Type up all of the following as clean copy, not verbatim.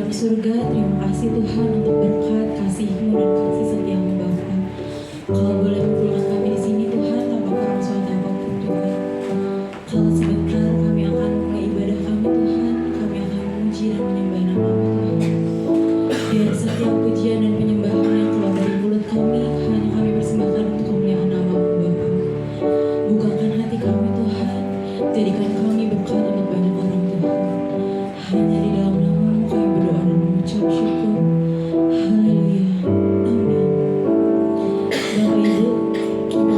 Bapa di surga, terima kasih Tuhan untuk berkat kasih-Mu dan kasih setia-Mu Bapa. Kalau boleh mempunyai kami di sini Tuhan tanpa kurang suatu apapun Tuhan. Kalau sebentar kami akan mulai ibadah kami Tuhan, kami akan memuji dan menyembah nama-Mu Tuhan. Biar setiap pujian dan penyembahan yang keluar dari mulut kami hanya kami persembahkan untuk kemuliaan nama-Mu Bapa. Bukakan hati kami Tuhan, jadikan kami berkat untuk banyak orang Tuhan. Hanya di dalam nama-Mu kami berdoa dan mengucap syukur. Haleluya. Amin. Bapak Ibu, kita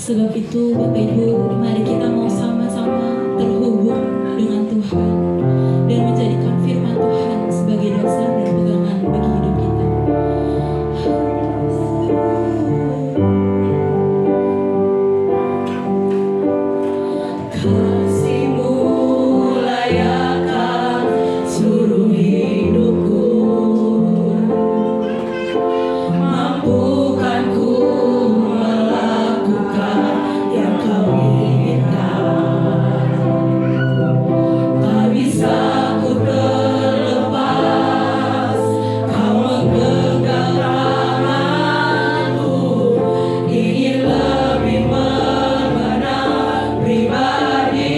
Sebab itu Bapak Ibu, mari kita mau sama-sama terhubung dengan Tuhan dan menjadikan firman Tuhan sebagai dasar dan pegangan bagi hidup kita. Kasih-Mu layakkan seluruh hidupku, mampukan ku melakukan yang Kau inginkan. Tak bisa ku terlepas, Kau menggenggam tanganku, ingin lebih mengenal pribadi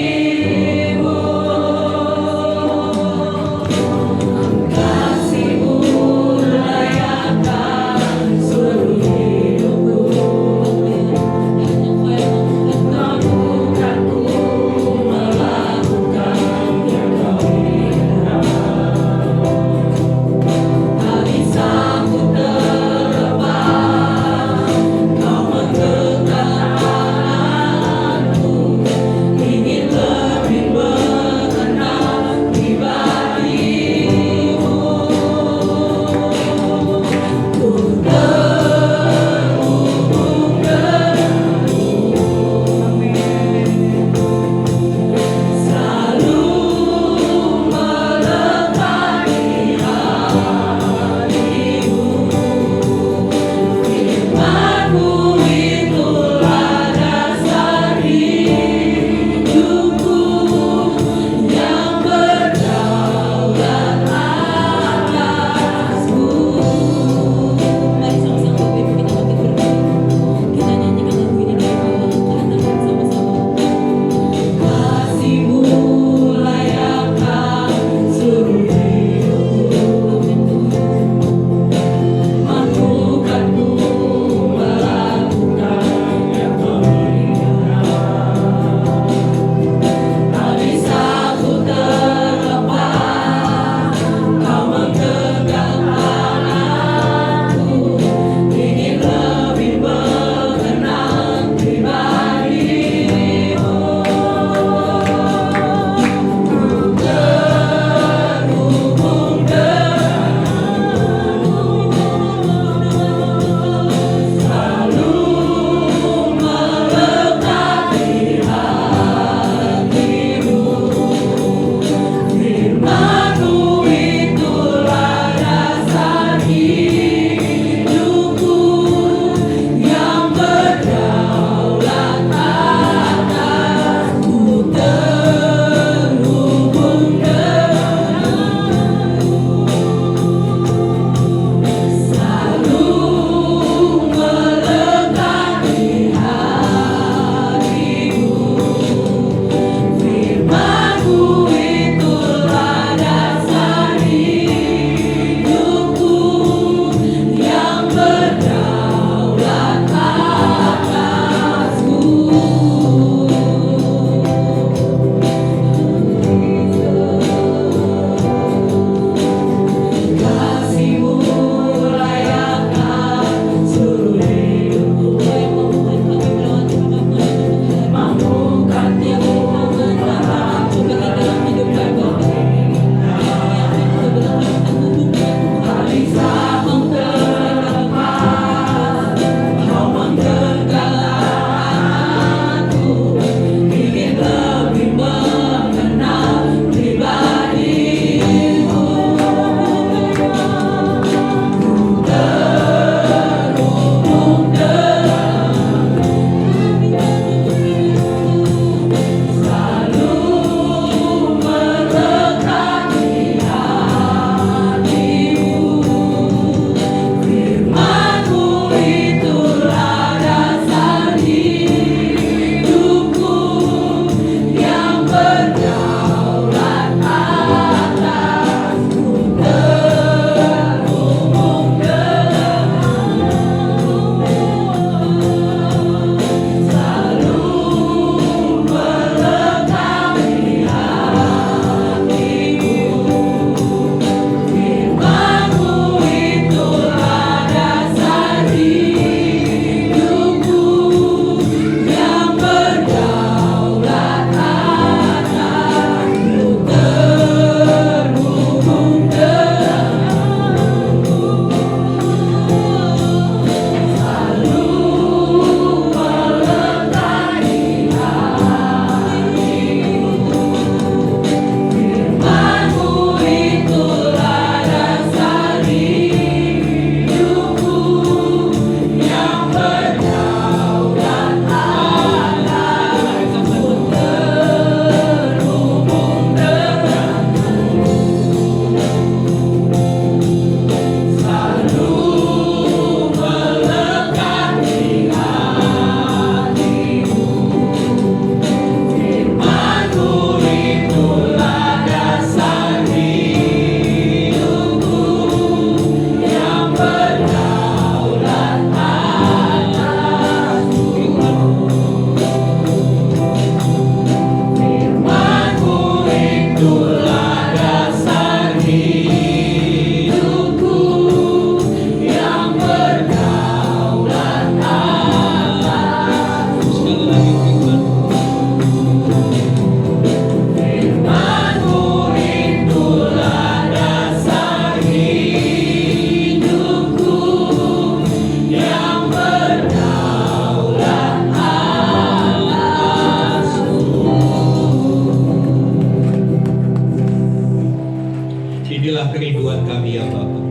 Inilah kerinduan kami ya Bapa,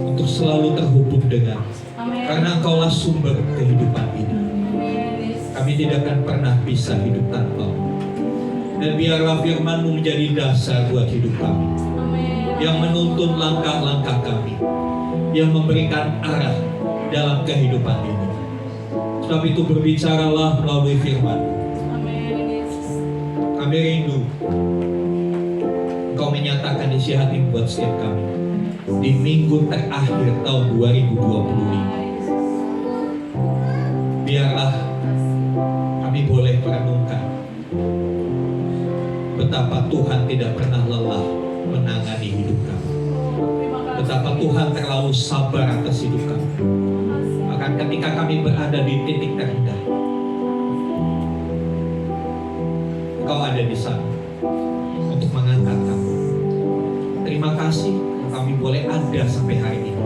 untuk selalu terhubung dengan, karena Engkaulah sumber kehidupan ini. Kami tidak akan pernah bisa hidup tanpa. Dan biarlah firman-Mu menjadi dasar buat hidup kami, yang menuntun langkah-langkah kami, yang memberikan arah dalam kehidupan ini. Sebab itu berbicaralah melalui firman. Kami rindu Engkau menyatakan isi hati buat setiap kami di minggu terakhir tahun 2025. Biarlah kami boleh merenungkan betapa Tuhan tidak pernah lelah menangani hidup kami, betapa Tuhan terlalu sabar atas hidup kami. Bahkan ketika kami berada di titik terendah, Engkau ada di sana untuk mengangkat kami. Terima kasih kami boleh ada sampai hari ini.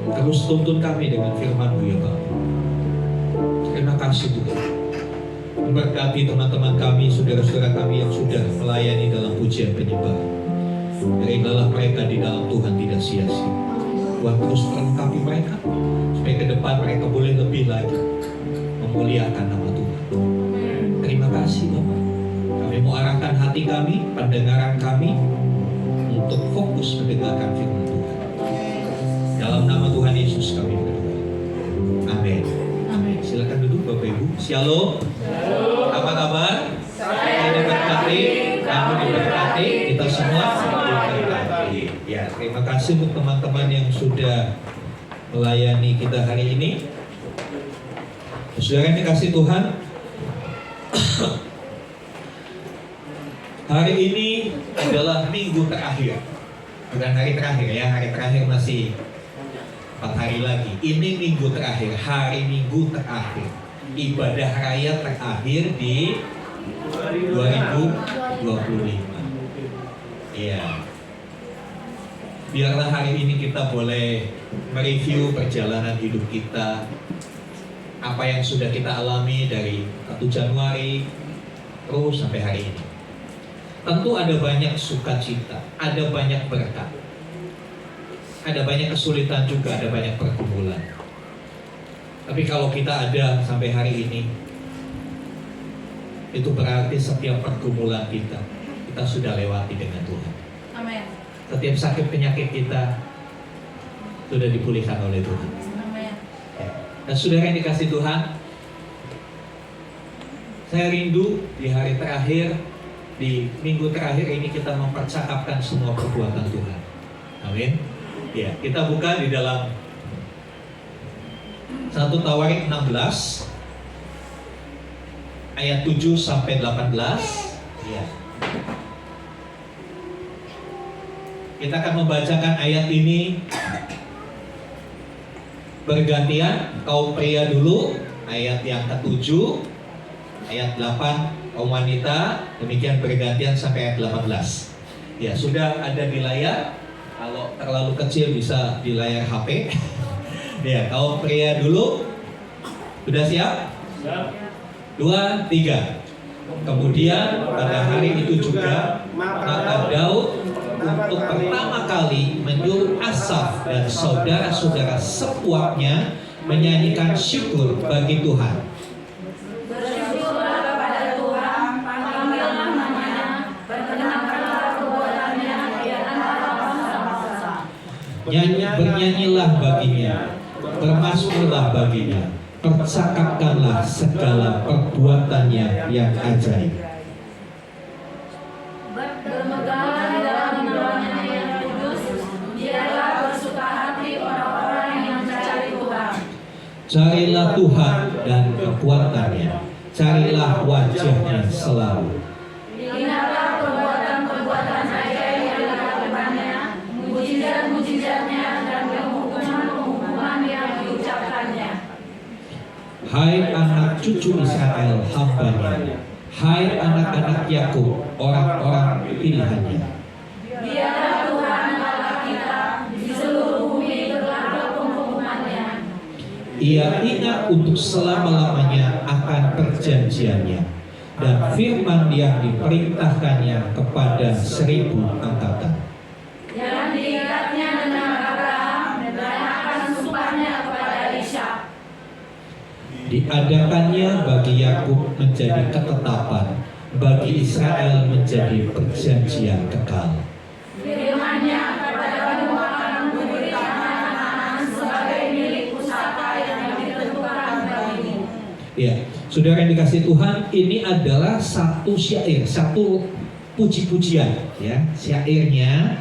Terus tuntun kami dengan firman-Mu ya Bapak. Terima kasih Tuhan. Memberkati teman-teman kami, saudara-saudara kami yang sudah melayani dalam pujian penyembahan. Berikanlah mereka di dalam Tuhan tidak sia-sia. Tuhan terus melengkapi mereka, supaya ke depan mereka boleh lebih lagi memuliakan nama Tuhan. Terima kasih Bapak. Kami mau arahkan hati kami, pendengaran kami untuk fokus mendengarkan firman Tuhan. Dalam nama Tuhan Yesus kami berdoa. Amin. Silakan duduk Bapak Ibu. Shalom. Apa kabar? Saya diberkati, kamu diberkati, kita semua diberkati. Ya, terima kasih untuk teman-teman yang sudah melayani kita hari ini. Saudara yang dikasih Tuhan, hari ini adalah minggu terakhir. Bukan hari terakhir ya, hari terakhir masih 4 hari lagi. Ini minggu terakhir, hari Minggu terakhir. Ibadah raya terakhir di 2025. Iya. Biarlah hari ini kita boleh mereview perjalanan hidup kita, apa yang sudah kita alami dari 1 Januari terus sampai hari ini. Tentu ada banyak sukacita, ada banyak berkat, ada banyak kesulitan juga, ada banyak pergumulan. Tapi kalau kita ada sampai hari ini, itu berarti setiap pergumulan kita sudah lewati dengan Tuhan. Amin. Setiap sakit penyakit kita sudah dipulihkan oleh Tuhan. Amin. Dan saudara yang dikasih Tuhan, saya rindu di hari terakhir, di minggu terakhir ini kita mempercakapkan semua perbuatan Tuhan. Amin. Ya, kita buka di dalam 1 Tawarik 16 ayat 7 sampai 18. Ya. Kita akan membacakan ayat ini bergantian. Kaum pria dulu, ayat yang ke-7, ayat 8 kaum wanita, demikian bergantian sampai ayat 18. Ya, sudah ada di layar. Kalau terlalu kecil bisa di layar HP. Ya, kaum pria dulu. Sudah siap? Siap. 2, 3. Kemudian pada hari itu juga maka Daud untuk pertama kali menyuruh Asaf dan saudara-saudara sepuaknya menyanyikan syukur bagi Tuhan. Bersyukurlah kepada Tuhan, panggillah namanya, perkenalkanlah perbuatannya di antara bangsa-bangsa. Bernyanyilah baginya, bermazmurlah baginya, percakapkanlah segala perbuatannya yang ajaib. Bermegahlah dalam namanya yang kudus, biarlah bersuka hati orang-orang yang mencari Tuhan. Carilah Tuhan dan kekuatannya, carilah wajahnya selalu. Ingatlah perbuatan-perbuatan ajaib yang dilakukannya, mujizat-mujizatnya dan penghukuman-penghukuman yang diucapkannya. Hai anak cucu Israel hamba-Nya, hai anak-anak Yakub orang-orang pilihannya. Biarlah Tuhan Allah kita di seluruh bumi berlaku penghukumannya. Ia ingat untuk selama-lamanya akan perjanjiannya dan firman yang diperintahkannya kepada 1000 angkatan. Yang diikatnya dengan Abraham dan akan sumpahnya kepada Ishak. Diadakannya bagi Yakub menjadi ketetapan, bagi Israel menjadi perjanjian kekal. Firman-Nya kepadamu akan memberikan Kanaan sebagai milik pusaka yang ditentukan bagimu. Ya, saudara yang dikasih Tuhan, ini adalah satu syair, satu puji-pujian. Ya, syairnya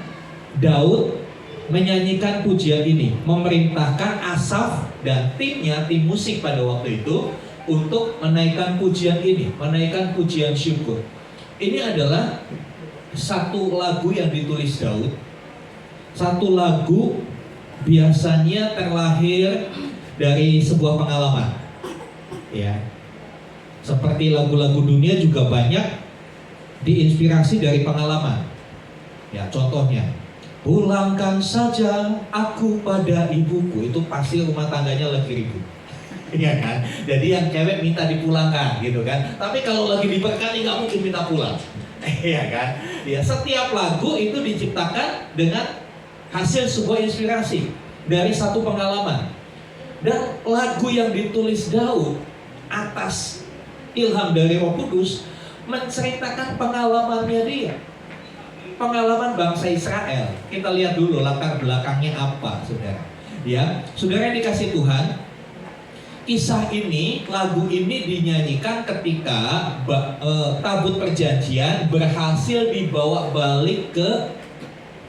Daud menyanyikan pujian ini, memerintahkan Asaf dan timnya, tim musik pada waktu itu, untuk menaikkan pujian ini, menaikkan pujian syukur. Ini adalah satu lagu yang ditulis Daud. Satu lagu biasanya terlahir dari sebuah pengalaman. Ya. Seperti lagu-lagu dunia juga banyak diinspirasi dari pengalaman. Ya, contohnya, pulangkan saja aku pada ibuku, itu pasti rumah tangganya lagi ribut. Iya kan? Jadi yang cewek minta dipulangkan gitu kan. Tapi kalau lagi diberkati nggak mungkin minta pulang. Iya kan? Ya, setiap lagu itu diciptakan dengan hasil sebuah inspirasi dari satu pengalaman. Dan lagu yang ditulis Daud atas ilham dari Roh Kudus menceritakan pengalamannya dia. Pengalaman bangsa Israel. Kita lihat dulu latar belakangnya apa, saudara. Ya, saudara yang dikasih Tuhan, kisah ini, lagu ini dinyanyikan ketika tabut perjanjian berhasil dibawa balik ke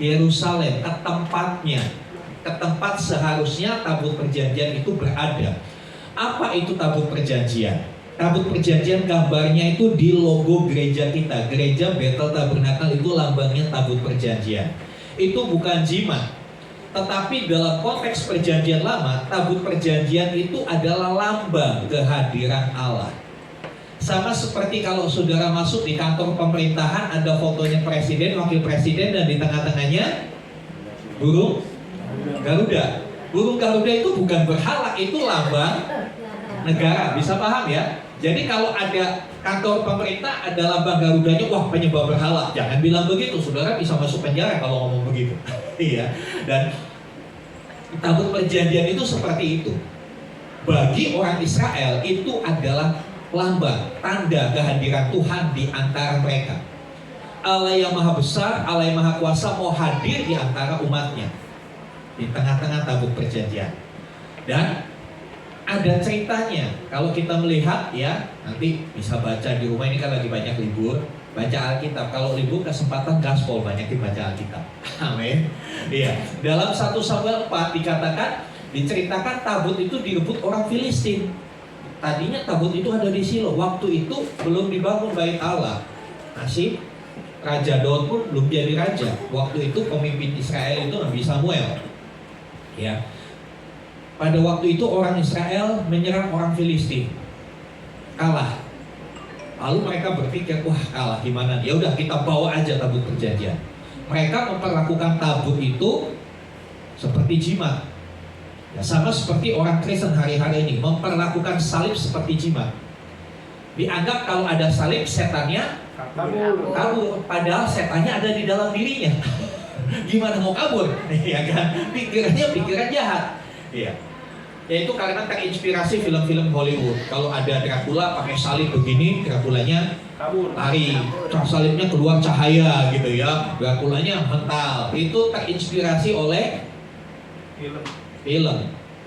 Yerusalem, ke tempatnya, ke tempat seharusnya tabut perjanjian itu berada. Apa itu tabut perjanjian? Tabut perjanjian gambarnya itu di logo gereja kita. Gereja Bethel Tabernakel itu lambangnya tabut perjanjian. Itu bukan jimat. Tetapi dalam konteks perjanjian lama, tabut perjanjian itu adalah lambang kehadiran Allah. Sama seperti kalau saudara masuk di kantor pemerintahan, ada fotonya presiden, wakil presiden, dan di tengah-tengahnya burung Garuda. Burung Garuda itu bukan berhala, itu lambang negara. Bisa paham ya? Jadi kalau ada kantor pemerintah ada lambang Garudanya, wah penyembah berhala. Jangan bilang begitu, saudara bisa masuk penjara kalau ngomong begitu. Iya. Dan tabut perjanjian itu seperti itu. Bagi orang Israel itu adalah lambang, tanda kehadiran Tuhan di antara mereka. Allah yang maha besar, Allah yang maha kuasa mau hadir di antara umatnya, di tengah-tengah tabut perjanjian. Dan ada ceritanya. Kalau kita melihat ya, nanti bisa baca di rumah, ini kan lagi banyak libur, baca Alkitab. Kalau libur kesempatan gaspol, banyak dibaca Alkitab. Amin. Iya. Dalam 1 Samuel 4 dikatakan, diceritakan tabut itu direbut orang Filistin. Tadinya tabut itu ada di Shilo. Waktu itu belum dibangun bait Allah. Masih Raja Daud pun belum jadi raja. Waktu itu pemimpin Israel itu Nabi Samuel. Ya. Pada waktu itu orang Israel menyerang orang Filistin, kalah. Lalu mereka berpikir, wah kalah gimana? Ya udah kita bawa aja tabut perjanjian. Mereka memperlakukan tabut itu seperti jimat. Ya, sama seperti orang Kristen hari-hari ini memperlakukan salib seperti jimat. Dianggap kalau ada salib setannya kabur, padahal setannya ada di dalam dirinya. Gimana mau kabur? Ya kan? Pikirannya pikiran jahat. Iya. Yaitu karena terinspirasi film-film Hollywood. Kalau ada Dracula pakai salib begini, Draculanya lari, salibnya keluar cahaya gitu ya, Draculanya mental. Itu terinspirasi oleh film.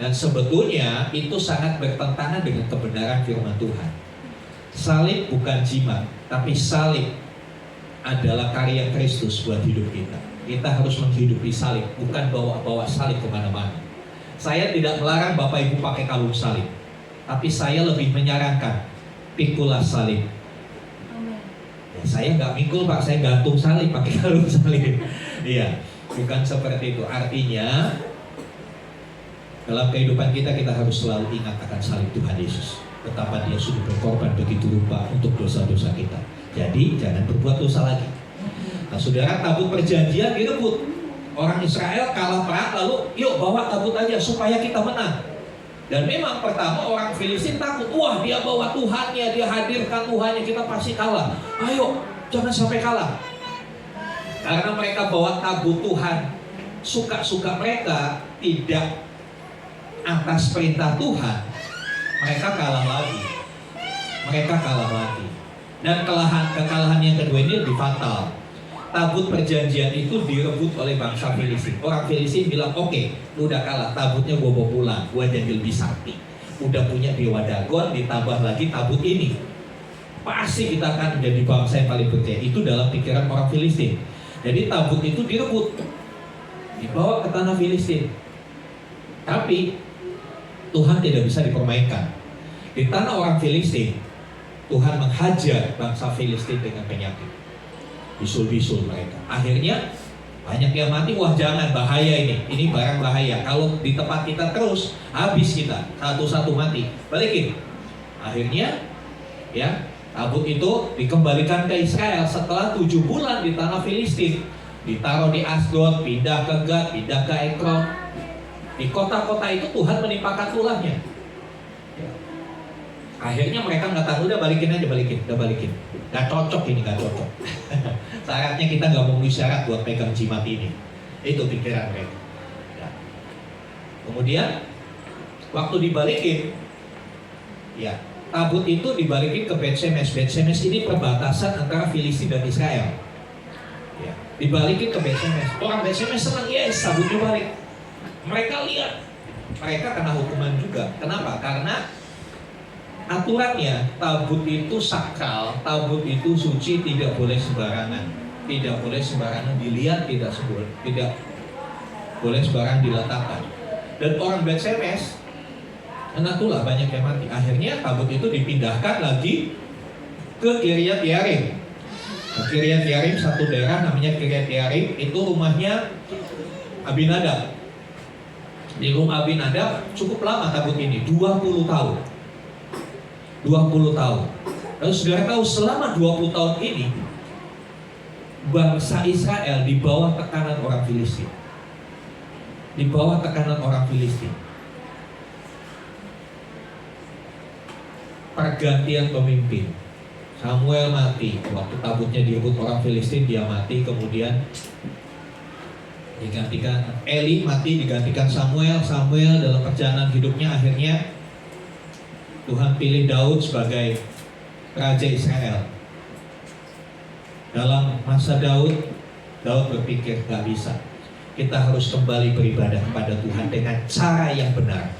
Dan sebetulnya itu sangat bertentangan dengan kebenaran firman Tuhan. Salib bukan jimat, tapi salib adalah karya Kristus buat hidup kita. Kita harus menghidupi salib, bukan bawa-bawa salib kemana-mana. Saya tidak melarang Bapak Ibu pakai kalung salib, tapi saya lebih menyarankan pikulah salib. Ya, saya nggak mikul Pak, saya gantung salib pakai kalung salib. Iya, bukan seperti itu. Artinya dalam kehidupan kita harus selalu ingat akan salib Tuhan Yesus. Betapa Dia sudah berkorban begitu rupa untuk dosa-dosa kita. Jadi jangan berbuat dosa lagi. Nah, saudara, tabut perjanjian direbut. Orang Israel kalah perang, lalu yuk bawa tabut aja supaya kita menang. Dan memang pertama orang Filistin takut, wah dia bawa Tuhannya, dia hadirkan Tuhannya, kita pasti kalah. Ayo jangan sampai kalah. Karena mereka bawa tabut Tuhan, suka-suka mereka tidak atas perintah Tuhan, mereka kalah lagi. Dan kekalahan yang kedua ini lebih fatal. Tabut perjanjian itu direbut oleh bangsa Filistin. Orang Filistin bilang, oke, lu udah kalah, tabutnya gua bawa pulang, gua jadi lebih sakti. Udah punya dewa Dagon, ditambah lagi tabut ini, pasti kita akan menjadi bangsa yang paling percaya. Itu dalam pikiran orang Filistin. Jadi tabut itu direbut, dibawa ke tanah Filistin. Tapi Tuhan tidak bisa dipermainkan. Di tanah orang Filistin, Tuhan menghajar bangsa Filistin dengan penyakit. Bisul-bisul mereka. Akhirnya banyak yang mati. Wah jangan, bahaya ini barang bahaya. Kalau di tempat kita terus, habis kita, satu-satu mati. Balikin. Akhirnya ya, tabut itu dikembalikan ke Israel setelah 7 bulan di tanah Filistin. Ditaruh di Asdod, pindah ke Gad, pindah ke Ekron. Di kota-kota itu Tuhan menimpakan tulahnya. Akhirnya mereka nggak tahu, udah balikin. Gak cocok ini, gak cocok. Syaratnya kita nggak memenuhi syarat buat pegang jimat ini. Itu pikiran mereka. Ya. Kemudian waktu dibalikin, ya tabut itu dibalikin ke Bet-Shemesh. Bet-Shemesh ini perbatasan antara Filistin dan Israel. Ya. Dibalikin ke Bet-Shemesh. Orang Bet-Shemesh senang, yes, tabutnya balik. Mereka lihat, mereka kena hukuman juga. Kenapa? Karena aturannya tabut itu sakral, tabut itu suci, tidak boleh sembarangan dilihat, tidak boleh sembarangan diletakkan. Dan orang Bet-Shemesh Anakku lah banyak yang mati. Akhirnya tabut itu dipindahkan lagi ke Kiryat Yearim. Kiryat Yearim, satu daerah namanya Kiryat Yearim, itu rumahnya Abinadab. Di rumah Abinadab cukup lama tabut ini, 20 tahun. 20 tahun. Lalu saudara tahu selama 20 tahun ini bangsa Israel di bawah tekanan orang Filistin. Di bawah tekanan orang Filistin. Pergantian pemimpin. Samuel mati, waktu tabutnya direbut orang Filistin dia mati, kemudian digantikan Eli mati, digantikan Samuel. Samuel dalam perjalanan hidupnya akhirnya Tuhan pilih Daud sebagai raja Israel. Dalam masa Daud berpikir gak bisa, kita harus kembali beribadah kepada Tuhan dengan cara yang benar.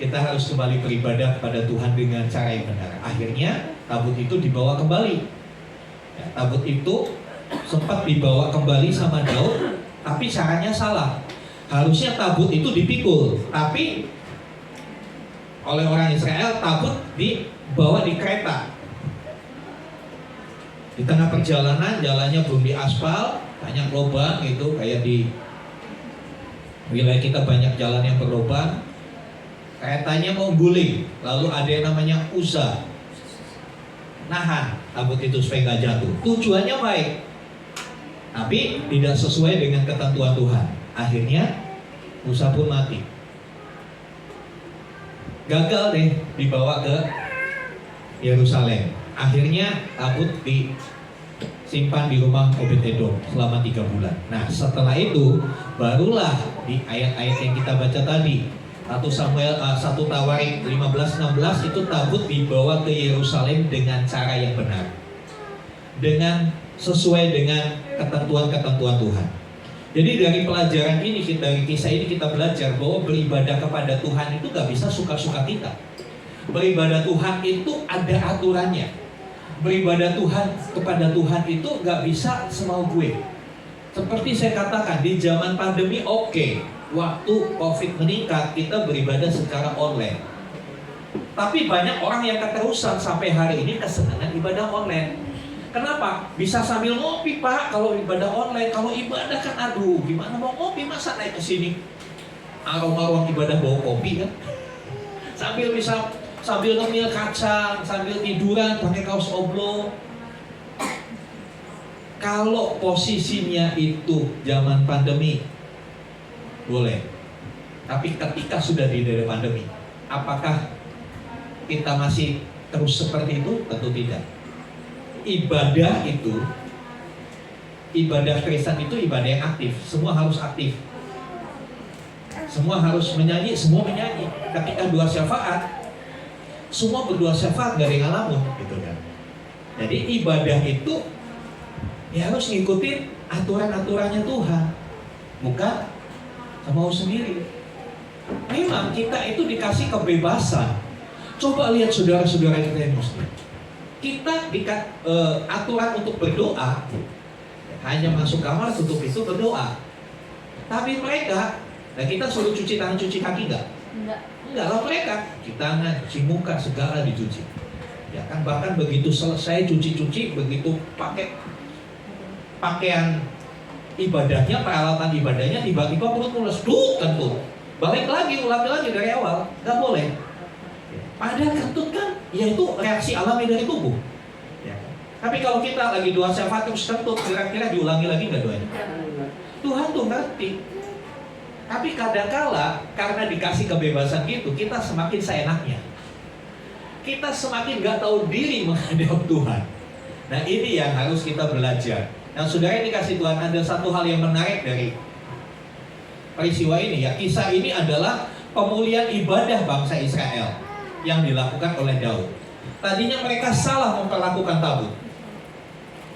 Kita harus kembali beribadah kepada Tuhan dengan cara yang benar. Akhirnya tabut itu dibawa kembali. Tabut itu sempat dibawa kembali sama Daud, tapi caranya salah. Harusnya tabut itu dipikul, tapi oleh orang Israel tabut dibawa di kereta. Di tengah perjalanan jalannya belum diaspal, banyak lubang gitu, kayak di wilayah kita banyak jalan yang berlubang. Keretanya mau guling, lalu ada yang namanya Uza nahan tabut itu supaya nggak jatuh. Tujuannya baik, tapi tidak sesuai dengan ketentuan Tuhan. Akhirnya Uza pun mati. Gagal deh dibawa ke Yerusalem. Akhirnya tabut disimpan di rumah Obed-Edom selama 3 bulan. Nah setelah itu barulah di ayat-ayat yang kita baca tadi, 1 Tawarik 15-16 itu tabut dibawa ke Yerusalem dengan cara yang benar, dengan sesuai dengan ketentuan-ketentuan Tuhan. Jadi dari pelajaran ini, dari kisah ini kita belajar bahwa beribadah kepada Tuhan itu gak bisa suka-suka kita. Beribadah Tuhan itu ada aturannya. Beribadah Tuhan kepada Tuhan itu gak bisa semau gue. Seperti saya katakan, di zaman pandemi oke. Waktu COVID meningkat, kita beribadah secara online. Tapi banyak orang yang keterusan sampai hari ini kesenangan ibadah online. Kenapa? Bisa sambil ngopi Pak kalau ibadah online. Kalau ibadah kan aduh, gimana mau ngopi, masa naik ke sini aroma ruang ibadah bawa kopi kan? Sambil ngemil kacang, sambil tiduran pakai kaos oblong. Kalau posisinya itu zaman pandemi boleh. Tapi ketika sudah di dalam pandemi, apakah kita masih terus seperti itu? Tentu tidak. Ibadah Kristen itu ibadah yang aktif. Semua harus aktif. Semua harus menyanyi, semua menyanyi. Ketika doa syafaat, semua berdoa syafaat, gak ada yang ngalamun gitu kan. Jadi ibadah itu ya harus ngikutin aturan-aturannya Tuhan, bukan mau sendiri. Memang kita itu dikasih kebebasan. Coba lihat saudara-saudara kita yang muslim. Kita aturan untuk berdoa, hanya masuk kamar, tutup pintu, berdoa. Tapi mereka, nah kita suruh cuci tangan, cuci kaki enggak? Enggak lah mereka. Cuci tangan, cuci muka, segala dicuci. Ya kan, bahkan begitu selesai cuci-cuci, begitu pakai pakaian ibadahnya, peralatan ibadahnya, tiba-tiba perut mulus, kentut. Balik lagi, ulangi lagi dari awal, nggak boleh. Padahal kentut kan, yaitu reaksi alami dari tubuh. Ya. Tapi kalau kita lagi doa syafaat terus kentut, kira-kira diulangi lagi nggak doanya? Tuhan tuh ngerti. Tapi kadangkala karena dikasih kebebasan gitu, kita semakin seenaknya. Kita semakin nggak tahu diri menghadap Tuhan. Nah ini yang harus kita belajar. Nah saudara yang dikasih Tuhan, ada satu hal yang menarik dari peristiwa ini ya. Kisah ini adalah pemulihan ibadah bangsa Israel yang dilakukan oleh Daud. Tadinya mereka salah memperlakukan tabut,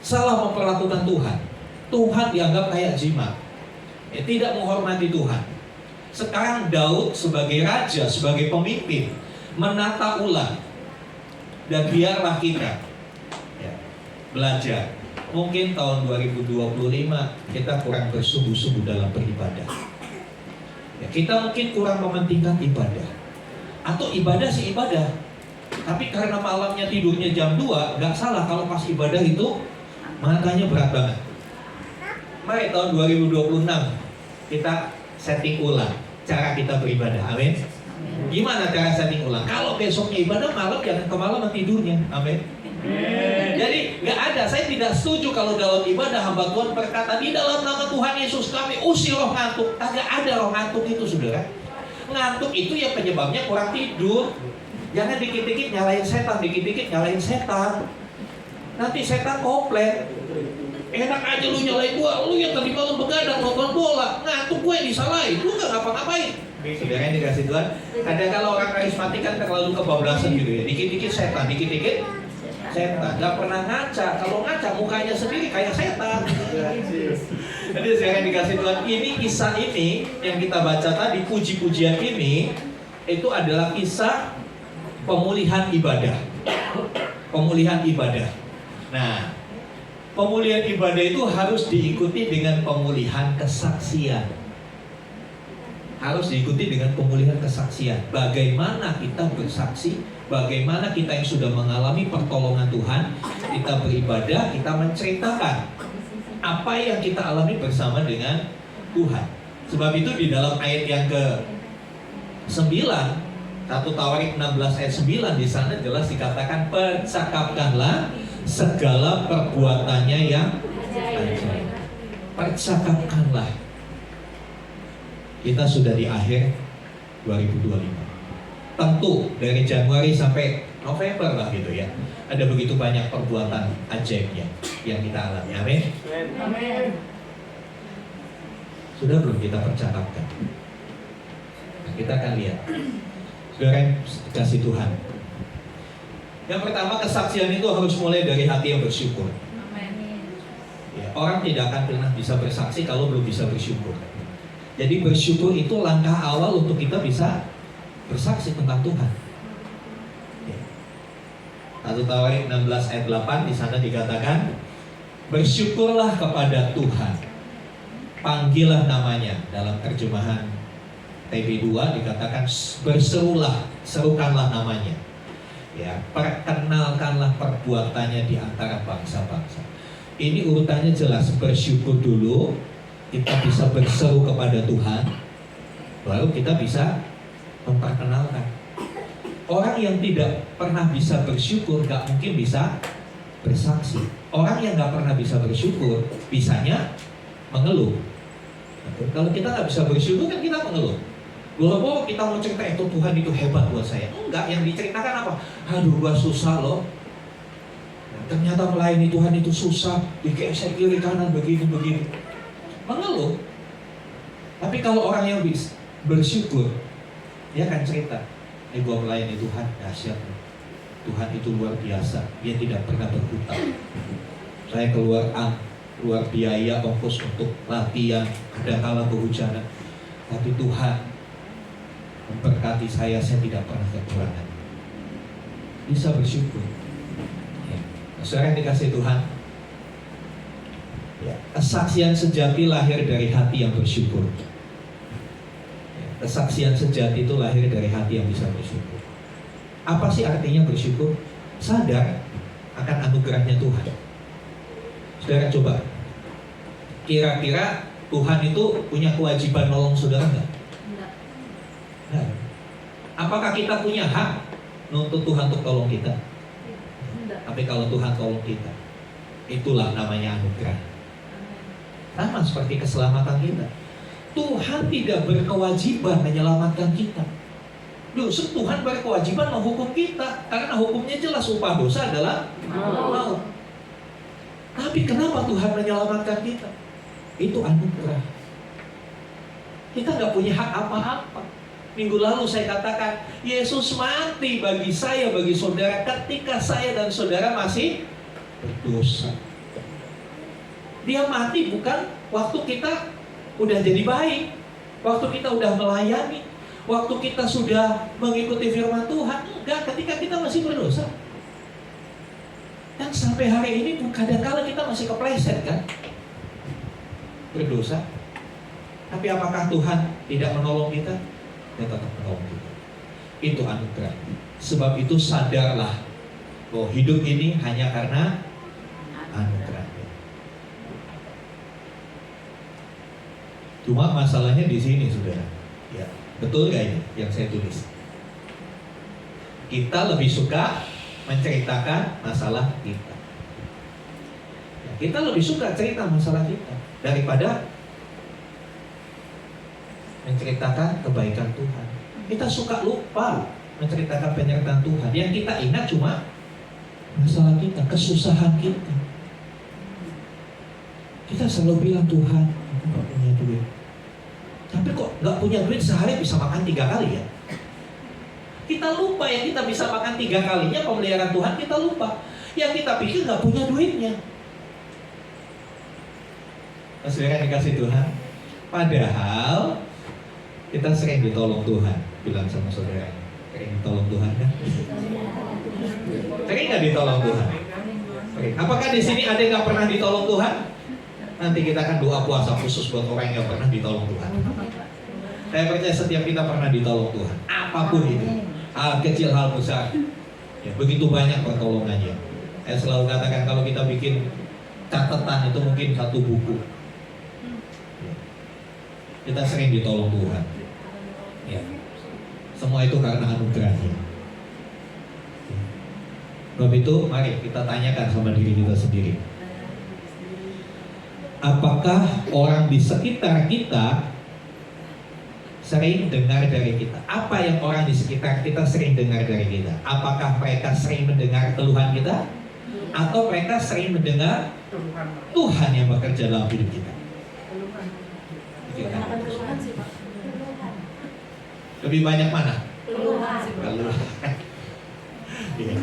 salah memperlakukan Tuhan. Tuhan dianggap kayak jimat, ya, tidak menghormati Tuhan. Sekarang Daud sebagai raja, sebagai pemimpin, menata ulang. Dan biarlah kita ya, belajar. Mungkin tahun 2025 kita kurang bersungguh-sungguh dalam beribadah. Ya, kita mungkin kurang mementingkan ibadah. Atau ibadah sih ibadah, tapi karena malamnya tidurnya jam 2, nggak salah kalau pas ibadah itu matanya berat banget. Mari tahun 2026 kita setting ulang cara kita beribadah. Amin. Gimana cara setting ulang? Kalau besoknya ibadah malam, jangan kemalaman tidurnya. Amin. Jadi nggak ada, saya tidak setuju kalau dalam ibadah hamba Tuhan berkata di dalam nama Tuhan Yesus kami usir roh ngantuk. Kagak ada roh ngantuk itu, saudara. Ngantuk itu ya penyebabnya kurang tidur. Jangan dikit-dikit nyalain setan, dikit-dikit nyalain setan. Nanti setan komplain. Enak aja lu nyalain gua, lu yang tadi malam begadang nonton bola, ngantuk gue disalahin, lu gak ngapa-ngapain. Saudara yang dikasih Tuhan, ada kalau orang karismatik kan terlalu kebablasan gitu ya, dikit-dikit setan, dikit-dikit setan, gak pernah ngaca. Kalau ngaca mukanya sendiri kayak setan. Jadi saya dikasih Tuhan, ini kisah ini yang kita baca tadi, puji-pujian ini itu adalah kisah pemulihan ibadah. Pemulihan ibadah. Nah, pemulihan ibadah itu harus diikuti dengan pemulihan kesaksian. Harus diikuti dengan pemulihan kesaksian. Bagaimana kita bersaksi, bagaimana kita yang sudah mengalami pertolongan Tuhan, kita beribadah, kita menceritakan apa yang kita alami bersama dengan Tuhan. Sebab itu di dalam ayat yang ke-9, 1 Tawarik 16 ayat 9, di sana jelas dikatakan percakapkanlah segala perbuatannya yang ajaib. Percakapkanlah. Kita sudah di akhir 2025. Tentu dari Januari sampai November lah gitu ya. Ada begitu banyak perbuatan ajaibnya yang kita alami. Amin. Amin. Sudah belum kita percakapkan? Nah, kita akan lihat. Saudara yang kasih Tuhan. Yang pertama, kesaksian itu harus mulai dari hati yang bersyukur. Ya, orang tidak akan pernah bisa bersaksi kalau belum bisa bersyukur. Jadi bersyukur itu langkah awal untuk kita bisa bersaksi tentang Tuhan. Ya. 1 Tawarik 16 ayat 8 di sana dikatakan, bersyukurlah kepada Tuhan, panggillah namanya. Dalam terjemahan TB2 dikatakan berserulah, serukanlah namanya. Ya, perkenalkanlah perbuatannya di antara bangsa-bangsa. Ini urutannya jelas, bersyukur dulu, kita bisa berseru kepada Tuhan, baru kita bisa memperkenalkan. Orang yang tidak pernah bisa bersyukur gak mungkin bisa bersaksi. Orang yang gak pernah bisa bersyukur bisanya mengeluh. Kalau kita gak bisa bersyukur kan kita mengeluh. Kalau kita mau cerita itu Tuhan itu hebat buat saya, enggak. Yang diceritakan apa? Aduh, gua susah loh. Ternyata melayani Tuhan itu susah, dikeser kiri kanan begini. Mengeluh. Tapi kalau orang yang bisa bersyukur, dia akan cerita, gua melayani Tuhan dahsyat. Tuhan itu luar biasa. Dia tidak pernah berhutang. Saya keluar biaya ongkos untuk latihan, kadang-kala kehujanan. Tapi Tuhan memberkati saya tidak pernah kekurangan. Bisa bersyukur. Ya. Saudara yang dikasih Tuhan, ya, kesaksian sejati lahir dari hati yang bersyukur. Ya, kesaksian sejati itu lahir dari hati yang bisa bersyukur. Apa sih artinya bersyukur? Sadar akan anugerahnya Tuhan. Saudara coba, kira-kira Tuhan itu punya kewajiban nolong saudara enggak? Nah, apakah kita punya hak nuntut Tuhan untuk tolong kita? Tapi kalau Tuhan tolong kita, itulah namanya anugerah. Sama seperti keselamatan kita. Tuhan tidak berkewajiban menyelamatkan kita. Justru Tuhan berkewajiban menghukum kita, karena hukumnya jelas, upah dosa adalah maut. Tapi kenapa Tuhan menyelamatkan kita? Itu anugerah. Kita nggak punya hak apa-apa. Minggu lalu saya katakan, Yesus mati bagi saya, bagi saudara, ketika saya dan saudara masih berdosa. Dia mati bukan waktu kita udah jadi baik, waktu kita udah melayani, waktu kita sudah mengikuti firman Tuhan. Enggak, ketika kita masih berdosa. Dan sampai hari ini kadang-kala kita masih kepleset kan, berdosa. Tapi apakah Tuhan tidak menolong kita? Dia tetap menolong kita. Itu anugerah. Sebab itu sadarlah bahwa hidup ini hanya karena anugerah. Cuma masalahnya di sini, saudara. Ya, betul gak ini yang saya tulis? Kita lebih suka menceritakan masalah kita. Ya, kita lebih suka cerita masalah kita daripada menceritakan kebaikan Tuhan. Kita suka lupa menceritakan penyertaan Tuhan. Yang kita ingat cuma masalah kita, kesusahan kita. Kita selalu bilang, Tuhan, aku gak punya duit. Tapi kok gak punya duit sehari bisa makan 3 kali ya? Kita lupa yang kita bisa makan 3 kalinya pemeliharaan Tuhan, kita lupa. Yang kita pikir gak punya duitnya. Saudara dikasih Tuhan. Padahal kita sering ditolong Tuhan. Bilang sama saudara, sering ditolong Tuhan kan? Sering gak ditolong Tuhan? Sering. Apakah di sini ada yang gak pernah ditolong Tuhan? Nanti kita akan doa puasa khusus buat orang yang gak pernah ditolong Tuhan. Saya percaya setiap kita pernah ditolong Tuhan. Apapun itu, hal kecil, hal besar, ya, begitu banyak pertolongannya. Saya selalu katakan kalau kita bikin catatan itu mungkin 1 buku. Kita sering ditolong Tuhan. Ya. Semua itu karena anugerahnya. Sebab itu mari kita tanyakan sama diri kita sendiri. Apakah orang di sekitar kita sering dengar dari kita? Apa yang orang di sekitar kita sering dengar dari kita? Apakah mereka sering mendengar keluhan kita? Atau mereka sering mendengar Tuhan yang bekerja dalam hidup kita? Lebih banyak mana? Keluhan. Ya.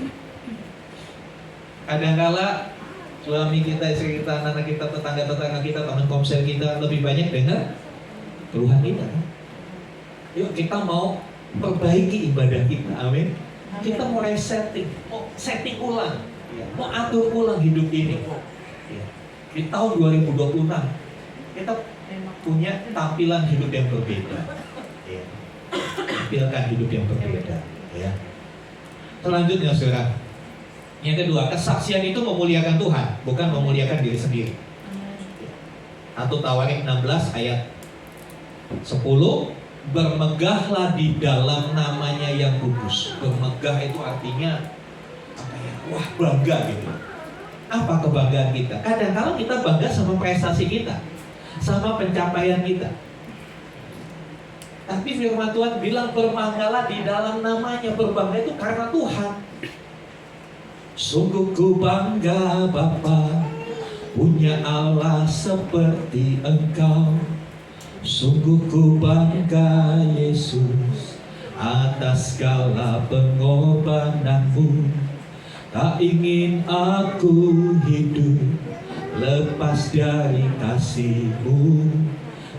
Kadang-kala suami kita, istri kita, anak kita, tetangga-tetangga kita, teman komsel kita lebih banyak dengar keluhan kita. Yuk kita mau perbaiki ibadah kita, amin. Kita mau resetting, mau setting ulang, mau atur ulang hidup ini. Di tahun 2026 kita punya tampilan hidup yang berbeda. Tampilkan hidup yang berbeda. Ya. Selanjutnya, saudara. Yang kedua, kesaksian itu memuliakan Tuhan, bukan memuliakan diri sendiri. 1 Tawarik 16 ayat 10, bermegahlah di dalam namanya yang kudus. Bermegah itu artinya apa ya? Wah, bangga gitu. Apa kebanggaan kita? Kadang-kadang kita bangga sama prestasi kita, sama pencapaian kita. Tapi firman Tuhan bilang berbanggalah di dalam namanya. Berbangga itu karena Tuhan. Sungguh ku bangga Bapa, punya Allah seperti Engkau. Sungguh ku bangga Yesus, atas segala pengorbananmu. Tak ingin aku hidup lepas dari kasih-Mu.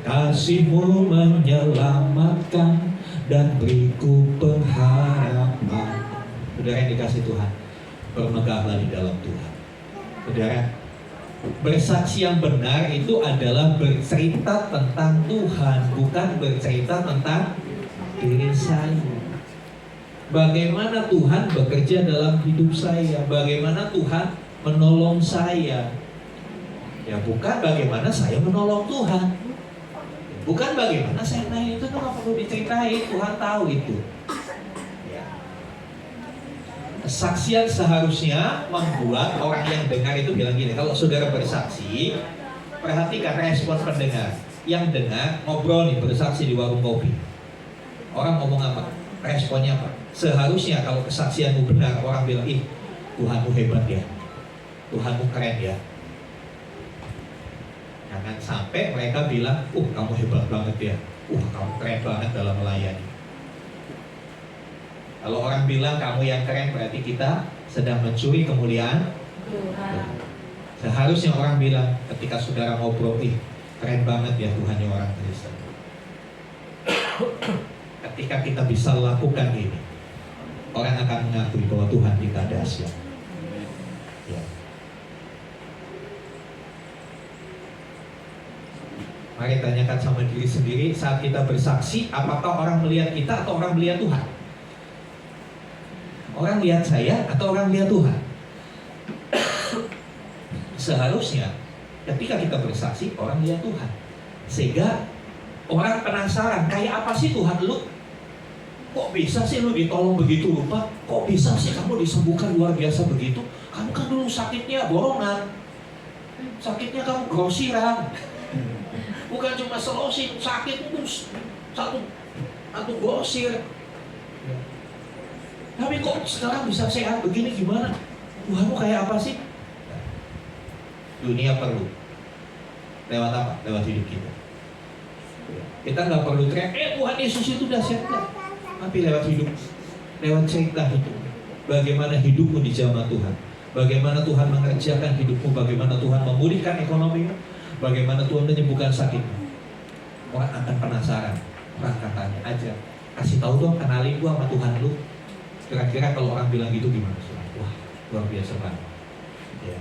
Kasih-Mu menyelamatkan dan beriku pengharapan. Saudara yang dikasih Tuhan, bermegahlah di dalam Tuhan. Saudara, bersaksi yang benar itu adalah bercerita tentang Tuhan, bukan bercerita tentang diri saya. Bagaimana Tuhan bekerja dalam hidup saya, bagaimana Tuhan menolong saya. Ya bukan bagaimana saya menolong Tuhan, bukan bagaimana saya naik itu nggak perlu diceritain, Tuhan tahu itu. Kesaksian seharusnya membuat orang yang dengar itu bilang gini. Kalau saudara bersaksi, perhatikan respons pendengar. Yang dengar ngobrol nih, bersaksi di warung kopi. Orang ngomong apa? Responnya apa? Seharusnya kalau kesaksianmu benar, orang bilang, ih, Tuhanmu hebat ya, Tuhanmu keren ya. Jangan sampai mereka bilang, kamu hebat banget ya, kamu keren banget dalam melayani. Kalau orang bilang kamu yang keren, berarti kita sedang mencuri kemuliaan Tuhan. Seharusnya orang bilang ketika saudara ngobrol, keren banget ya Tuhannya orang Kristen. Ketika kita bisa lakukan ini, orang akan mengakui bahwa Tuhan kita dahsyat. Ya. Mari tanyakan sama diri sendiri saat kita bersaksi, apakah orang melihat kita atau orang melihat Tuhan? Orang lihat saya atau orang lihat Tuhan? Seharusnya ketika kita bersaksi, orang lihat Tuhan. Sehingga orang penasaran, kayak apa sih Tuhan lu? Kok bisa sih lu ditolong begitu rupa? Kok bisa sih kamu disembuhkan luar biasa begitu? Kamu kan dulu sakitnya borongan, sakitnya kamu grosiran, bukan cuma selosin, sakit terus satu grosir. Tapi kok sekarang bisa sehat begini, gimana? Tuhanmu kayak apa sih? Dunia perlu. Lewat apa? Lewat hidup kita. Kita nggak perlu teriak, Tuhan Yesus itu dahsyat. Tapi lewat hidup, lewat cerita hidup. Bagaimana hidupmu dijamah Tuhan? Bagaimana Tuhan mengerjakan hidupmu? Bagaimana Tuhan memulihkan ekonomimu? Bagaimana Tuhan menyembuhkan sakitmu? Orang akan penasaran. Orang katanya aja, kasih tahu dong, kenalin gua sama Tuhan lu. Kira-kira kalau orang bilang gitu gimana? Wah, luar biasa banget. Ya.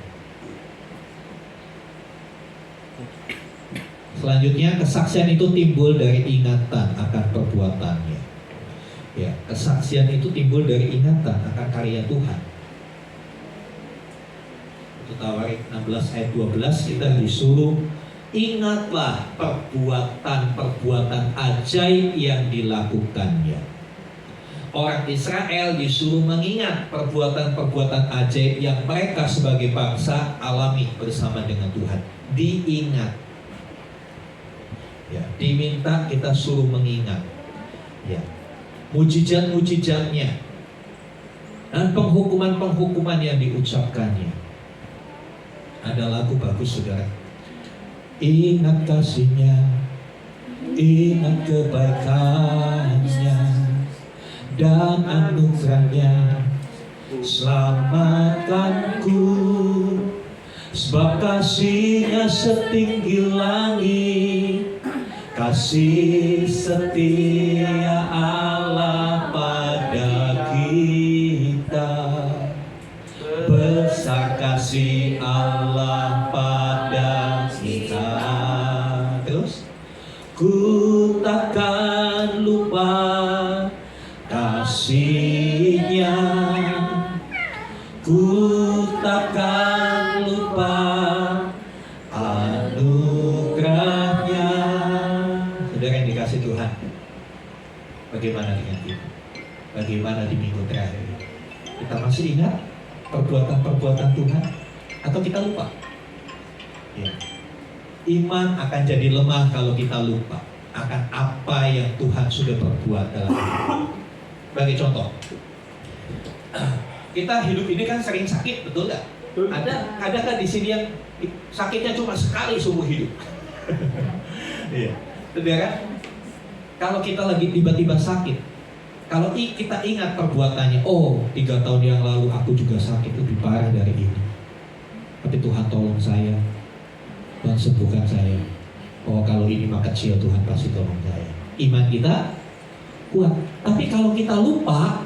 Selanjutnya, kesaksian itu timbul dari ingatan akan perbuatannya. Ya, kesaksian itu timbul dari ingatan akan karya Tuhan. Itu Tawarik 16 ayat 12, kita disuruh ingatlah perbuatan-perbuatan ajaib yang dilakukannya. Orang Israel disuruh mengingat perbuatan-perbuatan ajaib yang mereka sebagai bangsa alami bersama dengan Tuhan. Diingat. Ya, diminta kita suruh mengingat. Ya. Mujizat-mujizatnya dan penghukuman-penghukuman yang diucapkannya. Ada lagu bagus, saudara. Ingat kasih-Nya, ingat kebaikan-Nya dan anugerah-Nya, selamatkanku, sebab kasih-Nya setinggi langit, kasih setia Allah pada kita, besar kasih Allah pada kita. Terus, ku takkan lupa kasih-Nya, ku takkan lupa anugerah-Nya. Saudara yang dikasih Tuhan, bagaimana dengan kita? Bagaimana di minggu terakhir? Kita masih ingat perbuatan-perbuatan Tuhan atau kita lupa? Ya. Iman akan jadi lemah kalau kita lupa akan apa yang Tuhan sudah perbuat dalam hidup. Bagi contoh, kita hidup ini kan sering sakit, betul nggak? Adakah di sini yang sakitnya cuma sekali seumur hidup? Iya. Saudara, kalau kita lagi tiba-tiba sakit, kalau kita ingat perbuatannya, 3 tahun yang lalu aku juga sakit lebih parah dari ini, tapi Tuhan tolong saya, Tuhan sembuhkan saya. Kalau ini mah kecil, Tuhan pasti tolong saya. Iman kita kuat. Tapi kalau kita lupa,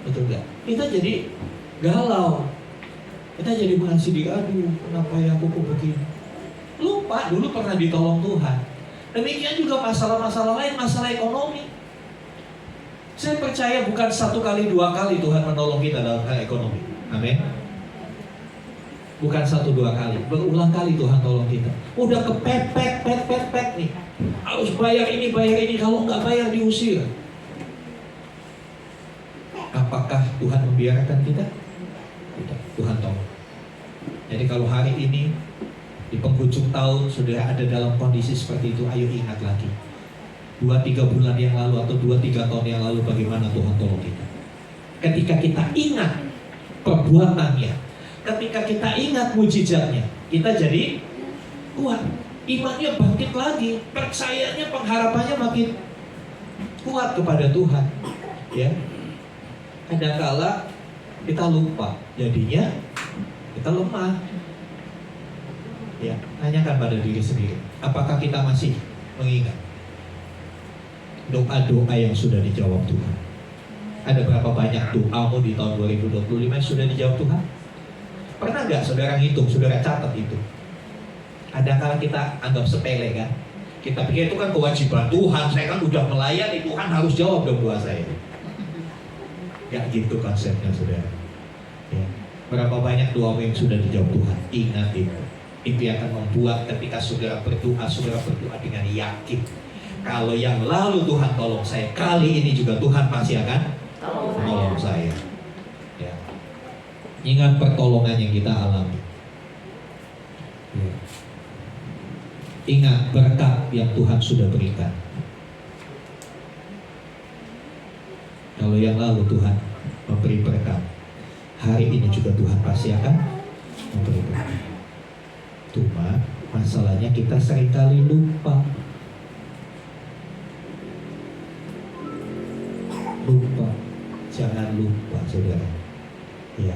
betul gak? Kita jadi galau. Kita jadi mengasihi diri, aduh kenapa ya aku kok begini. Lupa dulu pernah ditolong Tuhan. Demikian juga masalah-masalah lain, masalah ekonomi. Saya percaya bukan 1 kali 2 kali Tuhan menolong kita dalam hal ekonomi. Amin. Bukan 1-2 kali, berulang kali Tuhan tolong kita. Udah kepepet nih. Harus bayar ini, kalau nggak bayar diusir. Apakah Tuhan membiarkan kita? Tidak, Tuhan tolong. Jadi kalau hari ini di penghujung tahun sudah ada dalam kondisi seperti itu, ayo ingat lagi 2-3 bulan yang lalu atau 2-3 tahun yang lalu bagaimana Tuhan tolong kita. Ketika kita ingat perbuatannya, ketika kita ingat mujizatnya, kita jadi kuat. Imannya bangkit lagi, percayanya, pengharapannya makin kuat kepada Tuhan. Ya, kadangkala kita lupa, jadinya kita lemah. Ya, tanyakan pada diri sendiri, apakah kita masih mengingat doa-doa yang sudah dijawab Tuhan? Ada berapa banyak doamu di tahun 2025 yang sudah dijawab Tuhan? Pernah nggak saudara ngitung, saudara catat itu? Kadang-kadang kita anggap sepele kan. Kita pikir itu kan kewajiban Tuhan, saya kan udah melayani, Tuhan harus jawab dong doa saya. Ya gitu konsepnya saudara. Ya. Berapa banyak doa yang sudah dijawab Tuhan? Ingat itu. Itu yang akan membuat ketika saudara berdoa dengan yakin. Kalau yang lalu Tuhan tolong saya, kali ini juga Tuhan pasti akan tolong saya. Ya. Ingat pertolongan yang kita alami. Ya. Ingat berkat yang Tuhan sudah berikan. Kalau yang lalu Tuhan memberi berkat, hari ini juga Tuhan pasti akan memberi berkat. Cuma masalahnya kita seringkali lupa. Jangan lupa saudara. Ya.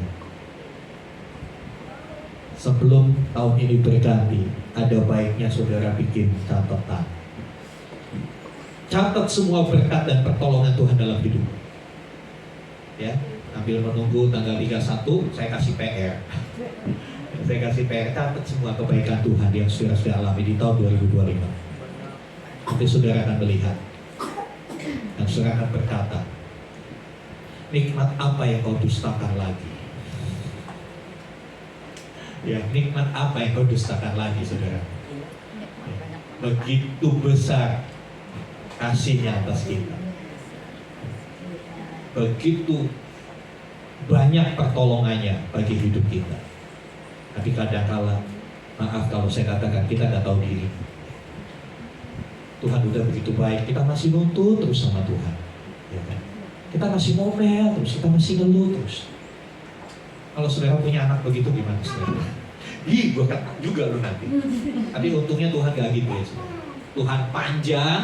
Sebelum tahun ini berganti, ada baiknya saudara bikin catatan. Catat semua berkat dan pertolongan Tuhan dalam hidup. Ya, sambil menunggu tanggal 31, saya kasih PR. Saya kasih PR, catat semua kebaikan Tuhan yang sudah alami di tahun 2025. Nanti saudara akan melihat dan saudara akan berkata, nikmat apa yang kau dustakan lagi? Ya, nikmat apa yang kau dustakan lagi, saudara? Ya, begitu besar kasihnya atas kita. Begitu banyak pertolongannya bagi hidup kita. Tapi kadang-kala, maaf kalau saya katakan, kita nggak tahu diri. Tuhan udah begitu baik, kita masih nuntut terus sama Tuhan. Ya kan? Kita masih ngomel terus, kita masih ngeluh terus. Kalau saudara punya anak begitu gimana saudara? Ih, gue kata juga lu nanti. Tapi untungnya Tuhan gak gitu ya saudara. Tuhan panjang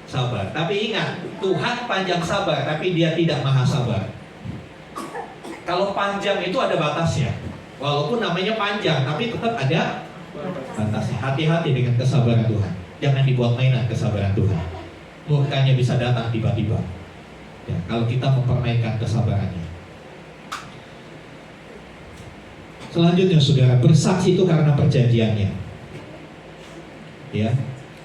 sabar. Tapi ingat, Tuhan panjang sabar, tapi Dia tidak maha sabar. Kalau panjang itu ada batasnya. Walaupun namanya panjang, tapi tetap ada batasnya. Hati-hati dengan kesabaran Tuhan. Jangan dibuat mainan kesabaran Tuhan. Murkanya bisa datang tiba-tiba. Ya, kalau kita mempermainkan kesabarannya. Selanjutnya saudara, bersaksi itu karena perjanjiannya. Ya.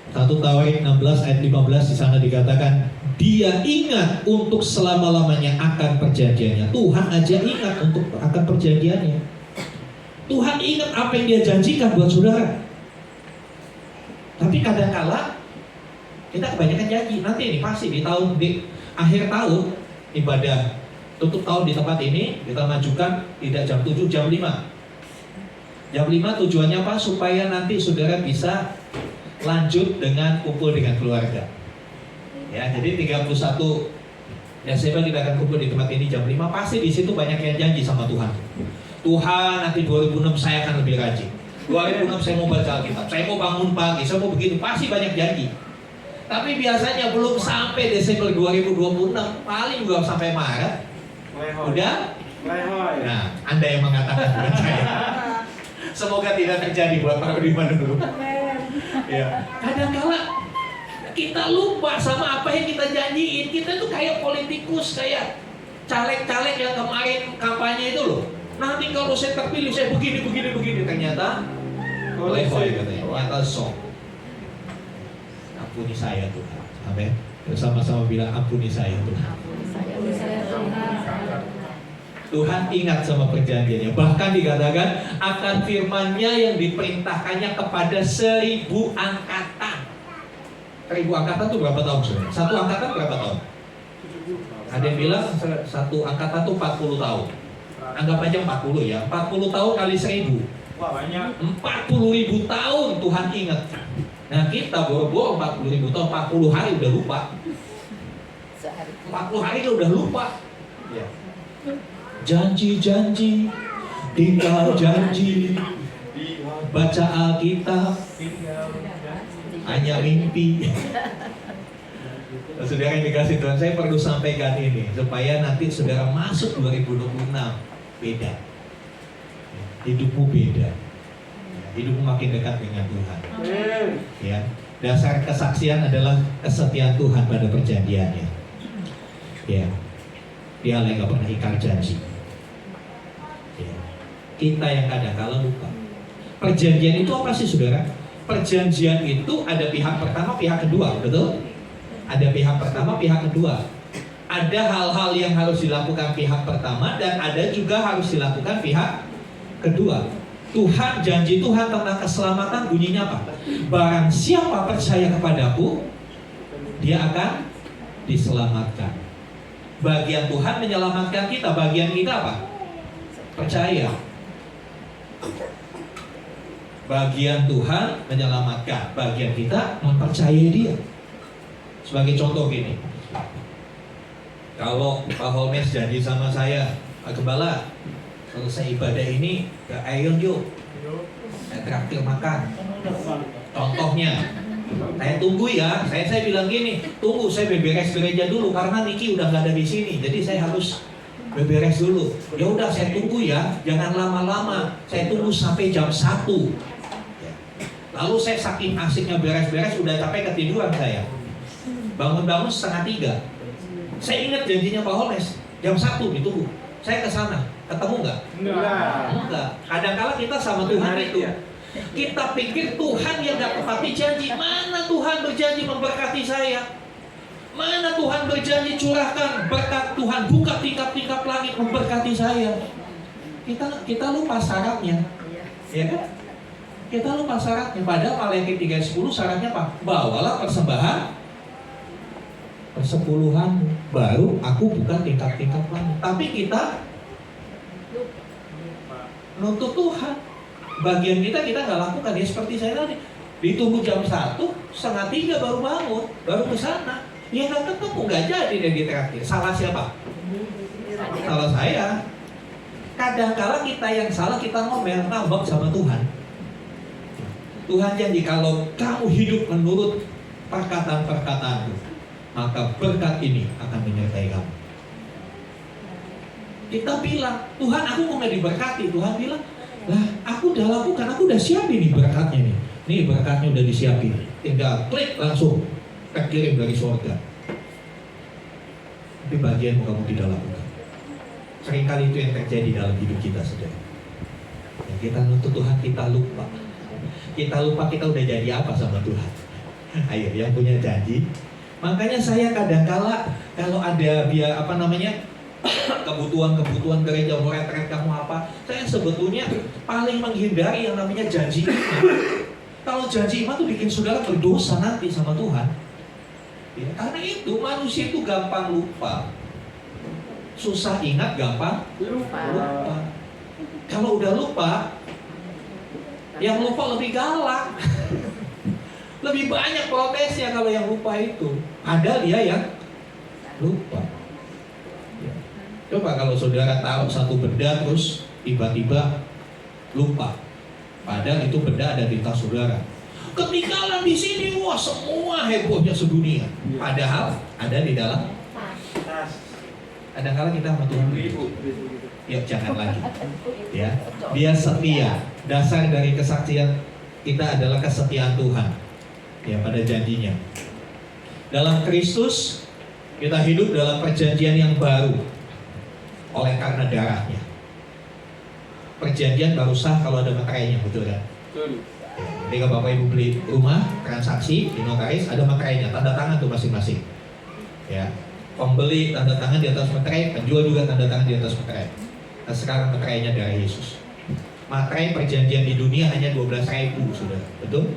1 Tawarik 16 ayat 15 di sana dikatakan, Dia ingat untuk selama-lamanya akan perjanjiannya. Tuhan aja ingat untuk akan perjanjiannya. Tuhan ingat apa yang Dia janjikan buat saudara. Tapi kadang-kala kita kebanyakan janji. Nanti ini pasti di akhir tahun ibadah tutup tahun di tempat ini kita majukan tidak jam 7, jam 5. Jam 5 tujuannya apa? Supaya nanti saudara bisa lanjut dengan kumpul dengan keluarga. Ya, jadi 31 Desember kita akan kumpul di tempat ini jam 5. Pasti di situ banyak yang janji sama Tuhan. Tuhan, nanti 2006 saya akan lebih rajin. 2006 saya mau baca Alkitab, saya mau bangun pagi, saya mau begini. Pasti banyak janji. Tapi biasanya belum sampai Desember 2026, paling juga sampai Maret. Udah? Nah, Anda yang mengatakan bukan saya. Semoga tidak terjadi buat para beriman dulu. Ya. Kadang-kala kita lupa sama apa yang kita janjiin. Kita tuh kayak politikus, kayak caleg-caleg yang kemarin kampanye itu loh. Nanti kalau saya terpilih saya begini. Ternyata lehoi katanya. Ternyata sok. Ampuni saya Tuhan. Amin. Bersama-sama bilang ampuni saya Tuhan. Tuhan ingat sama perjanjiannya. Bahkan dikatakan akan firman-Nya yang diperintahkannya kepada 1000 angkatan. 1000 angkatan itu berapa tahun sebenarnya? Satu angkatan berapa tahun? Ada yang bilang satu angkatan itu 40 tahun. Anggap aja 40 ya. 40 tahun kali 1000. Wah, banyak. 40.000 tahun Tuhan ingat. Nah kita boro-boro 40.000 tahun, 40 hari udah lupa. 40 hari udah lupa. Ya. Janji-janji, tinggal janji, baca Alkitab, hanya mimpi. Saudara yang dikasih Tuhan, saya perlu sampaikan ini supaya nanti saudara masuk 2026 beda. Hidupmu beda. Hidupmu makin dekat dengan Tuhan. Ya, dasar kesaksian adalah kesetiaan Tuhan pada perjanjiannya. Ya, Dia nggak pernah ingkar janji. Ya. Kita yang kadang-kala lupa. Perjanjian itu apa sih saudara? Perjanjian itu ada pihak pertama, pihak kedua, betul? Ada pihak pertama, pihak kedua. Ada hal-hal yang harus dilakukan pihak pertama dan ada juga harus dilakukan pihak kedua. Tuhan, janji Tuhan tentang keselamatan bunyinya apa? Barang siapa percaya kepadaku, dia akan diselamatkan. Bagian Tuhan menyelamatkan kita, bagian kita apa? Percaya. Bagian Tuhan menyelamatkan, bagian kita mempercayai Dia. Sebagai contoh gini, kalau Pak Holmes janji sama saya, Pak Gembala, selesai ibadah ini ke Ayon yuk, saya traktir makan. Contohnya, saya tunggu ya, saya bilang gini, tunggu saya beberes gereja dulu karena Niki udah nggak ada di sini, jadi saya harus beberes dulu. Ya udah saya tunggu ya, jangan lama-lama, saya tunggu sampai jam 1. Lalu saya saking asiknya beres-beres, udah capek ketiduran saya. Bangun-bangun 2:30. Saya ingat janjinya Pak Holmes, jam 1 ditunggu. Saya ke sana, ketemu nggak? Enggak. Kadang-kala kita sama Tuhan itu, kita pikir Tuhan yang nggak tepati janji. Mana Tuhan berjanji memberkati saya? Mana Tuhan berjanji curahkan berkat Tuhan, buka tingkap-tingkap langit memberkati saya? Kita lupa syaratnya, ya kan? Kita lupa syaratnya. Padahal Maleakhi 3:10 syaratnya apa? Bawalah persembahan persepuluhan, baru aku buka tingkap-tingkap langit. Tapi kita nuntut Tuhan. Bagian kita nggak lakukan. Ya seperti saya tadi, ditunggu jam 1, 2:30 baru bangun, baru ke sana. Ya nggak ketemu, nggak jadi deh di terakhir. Salah siapa? Salah saya. Kadang-kala kita yang salah, kita ngomel, ngambek sama Tuhan. Tuhan janji kalau kamu hidup menurut perkataan-perkataanku, maka berkat ini akan menyertai kamu. Kita bilang, Tuhan aku mau diberkati. Tuhan bilang, lah aku udah lakukan, aku udah siapin nih berkatnya nih. Nih berkatnya udah disiapin. Tinggal klik langsung terkirim dari surga. Tapi bagianmu kamu tidak lakukan. Seringkali itu yang terjadi dalam hidup kita, saudara. Ya, kita nuntut Tuhan, kita lupa. Kita lupa kita udah janji apa sama Tuhan. Ayo, yang punya janji. Makanya saya kadang-kala kalau ada kebutuhan gereja, mau retret kamu apa, saya sebetulnya paling menghindari yang namanya janji iman. Kalau janji iman tuh bikin saudara berdosa nanti sama Tuhan. Ya, karena itu manusia itu gampang lupa. Susah ingat, gampang lupa. Kalau udah lupa, yang lupa lebih galak. Lebih banyak protesnya kalau yang lupa itu. Ada dia yang lupa. Ya. Coba kalau saudara taruh satu benda terus tiba-tiba lupa. Padahal itu benda ada di tas saudara. Ketinggalan di sini, wah semua hebohnya sedunia. Padahal ada di dalam tas. Kadang-kadang kita sama Tuhan ya jangan lagi. Ya, dia setia. Dasar dari kesaksian kita adalah kesetiaan Tuhan. Ya, pada janjinya. Dalam Kristus kita hidup dalam perjanjian yang baru oleh karena darahnya. Perjanjian baru sah kalau ada materainya, betul kan? Betul. Ya, ketika Bapak Ibu beli rumah, transaksi di notaris ada materainya, tanda tangan tuh masing-masing. Ya, pembeli tanda tangan di atas materai, penjual juga tanda tangan di atas materai. Nah, sekarang materainya dari Yesus. Materai perjanjian di dunia hanya 12.000, sudah, betul?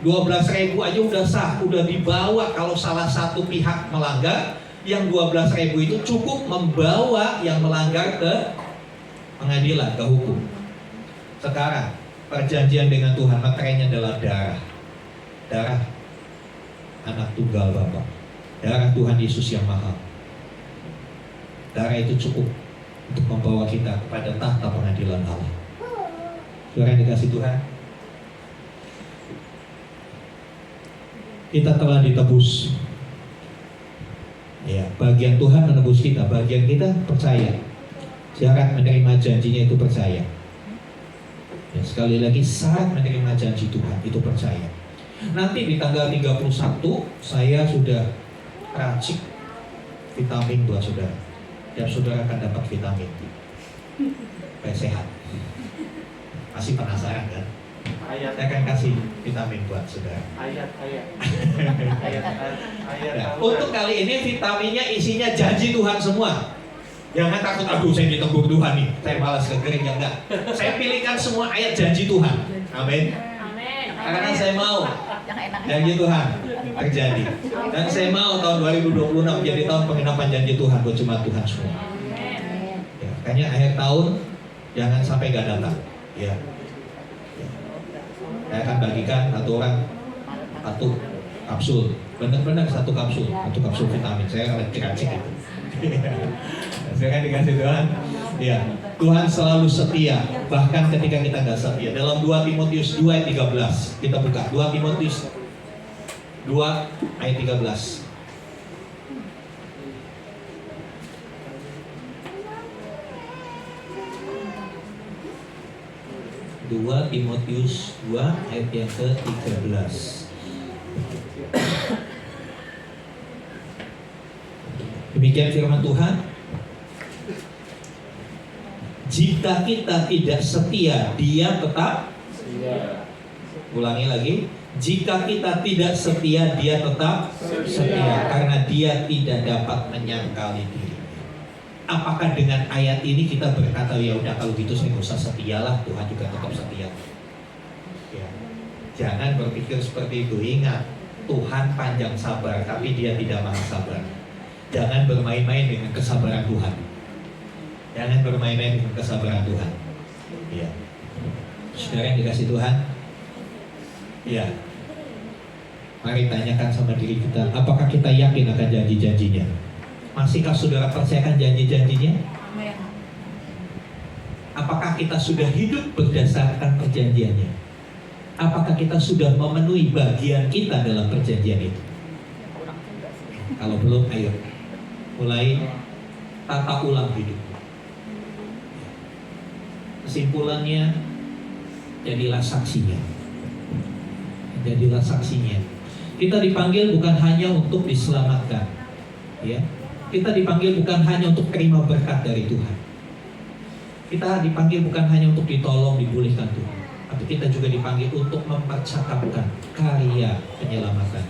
12.000 aja udah sah, udah dibawa. Kalau salah satu pihak melanggar, yang 12.000 itu cukup membawa yang melanggar ke pengadilan, ke hukum. Sekarang perjanjian dengan Tuhan, materainya adalah darah anak tunggal Bapa, darah Tuhan Yesus yang mahal. Darah itu cukup untuk membawa kita kepada tahta pengadilan Allah. Saudara yang dikasih Tuhan, kita telah ditebus. Ya, bagian Tuhan menebus kita, bagian kita percaya. Syarat menerima janjinya itu percaya. Ya, sekali lagi syarat menerima janji Tuhan itu percaya. Nanti di tanggal 31 saya sudah racik vitamin buat saudara. Dan saudara akan dapat vitamin supaya sehat. Masih penasaran kan? Saya akan kasih vitamin buat saudara. Ya, untuk kali ini vitaminnya isinya janji Tuhan semua. Jangan takut, aduh saya ditegur Tuhan nih, saya malas kegering, ya enggak. Saya pilihkan semua ayat janji Tuhan. Amin. Karena saya mau janji Tuhan terjadi. Dan saya mau tahun 2026 menjadi tahun penggenapan janji Tuhan buat jemaat Tuhan semua. Ya, makanya akhir tahun jangan sampai gak datang. Ya. Saya akan bagikan satu orang satu kapsul, benar-benar satu kapsul vitamin. Saya akan dikasih gitu. Saya akan dikasih Tuhan. Ya, Tuhan selalu setia, bahkan ketika kita nggak setia. Dalam 2 Timotius 2 ayat 13 kita buka 2 Timotius 2 ayat 13. Timotius 2 ayat yang ke-13. Demikian firman Tuhan. Jika kita tidak setia, Dia tetap setia. Ulangi lagi. Jika kita tidak setia, Dia tetap setia. Karena Dia tidak dapat menyangkali diri. Apakah dengan ayat ini kita berkata, ya udah kalau gitu saya nggak usah setialah, Tuhan juga tetap setia? Ya. Jangan berpikir seperti itu. Ingat, Tuhan panjang sabar, tapi Dia tidak maha sabar. Jangan bermain-main dengan kesabaran Tuhan. Jangan bermain-main dengan kesabaran Tuhan. Ya. Saudara yang dikasih Tuhan, ya. Mari tanyakan sama diri kita, apakah kita yakin akan janji-janjinya? Masihkah saudara percayakan janji-janjinya? Apakah kita sudah hidup berdasarkan perjanjiannya? Apakah kita sudah memenuhi bagian kita dalam perjanjian itu? Kalau belum, ayo mulai tata ulang hidup. Kesimpulannya, jadilah saksinya. Jadilah saksinya. Kita dipanggil bukan hanya untuk diselamatkan, ya. Kita dipanggil bukan hanya untuk terima berkat dari Tuhan. Kita dipanggil bukan hanya untuk ditolong, dipulihkan Tuhan, tapi kita juga dipanggil untuk mempercakapkan karya penyelamatan,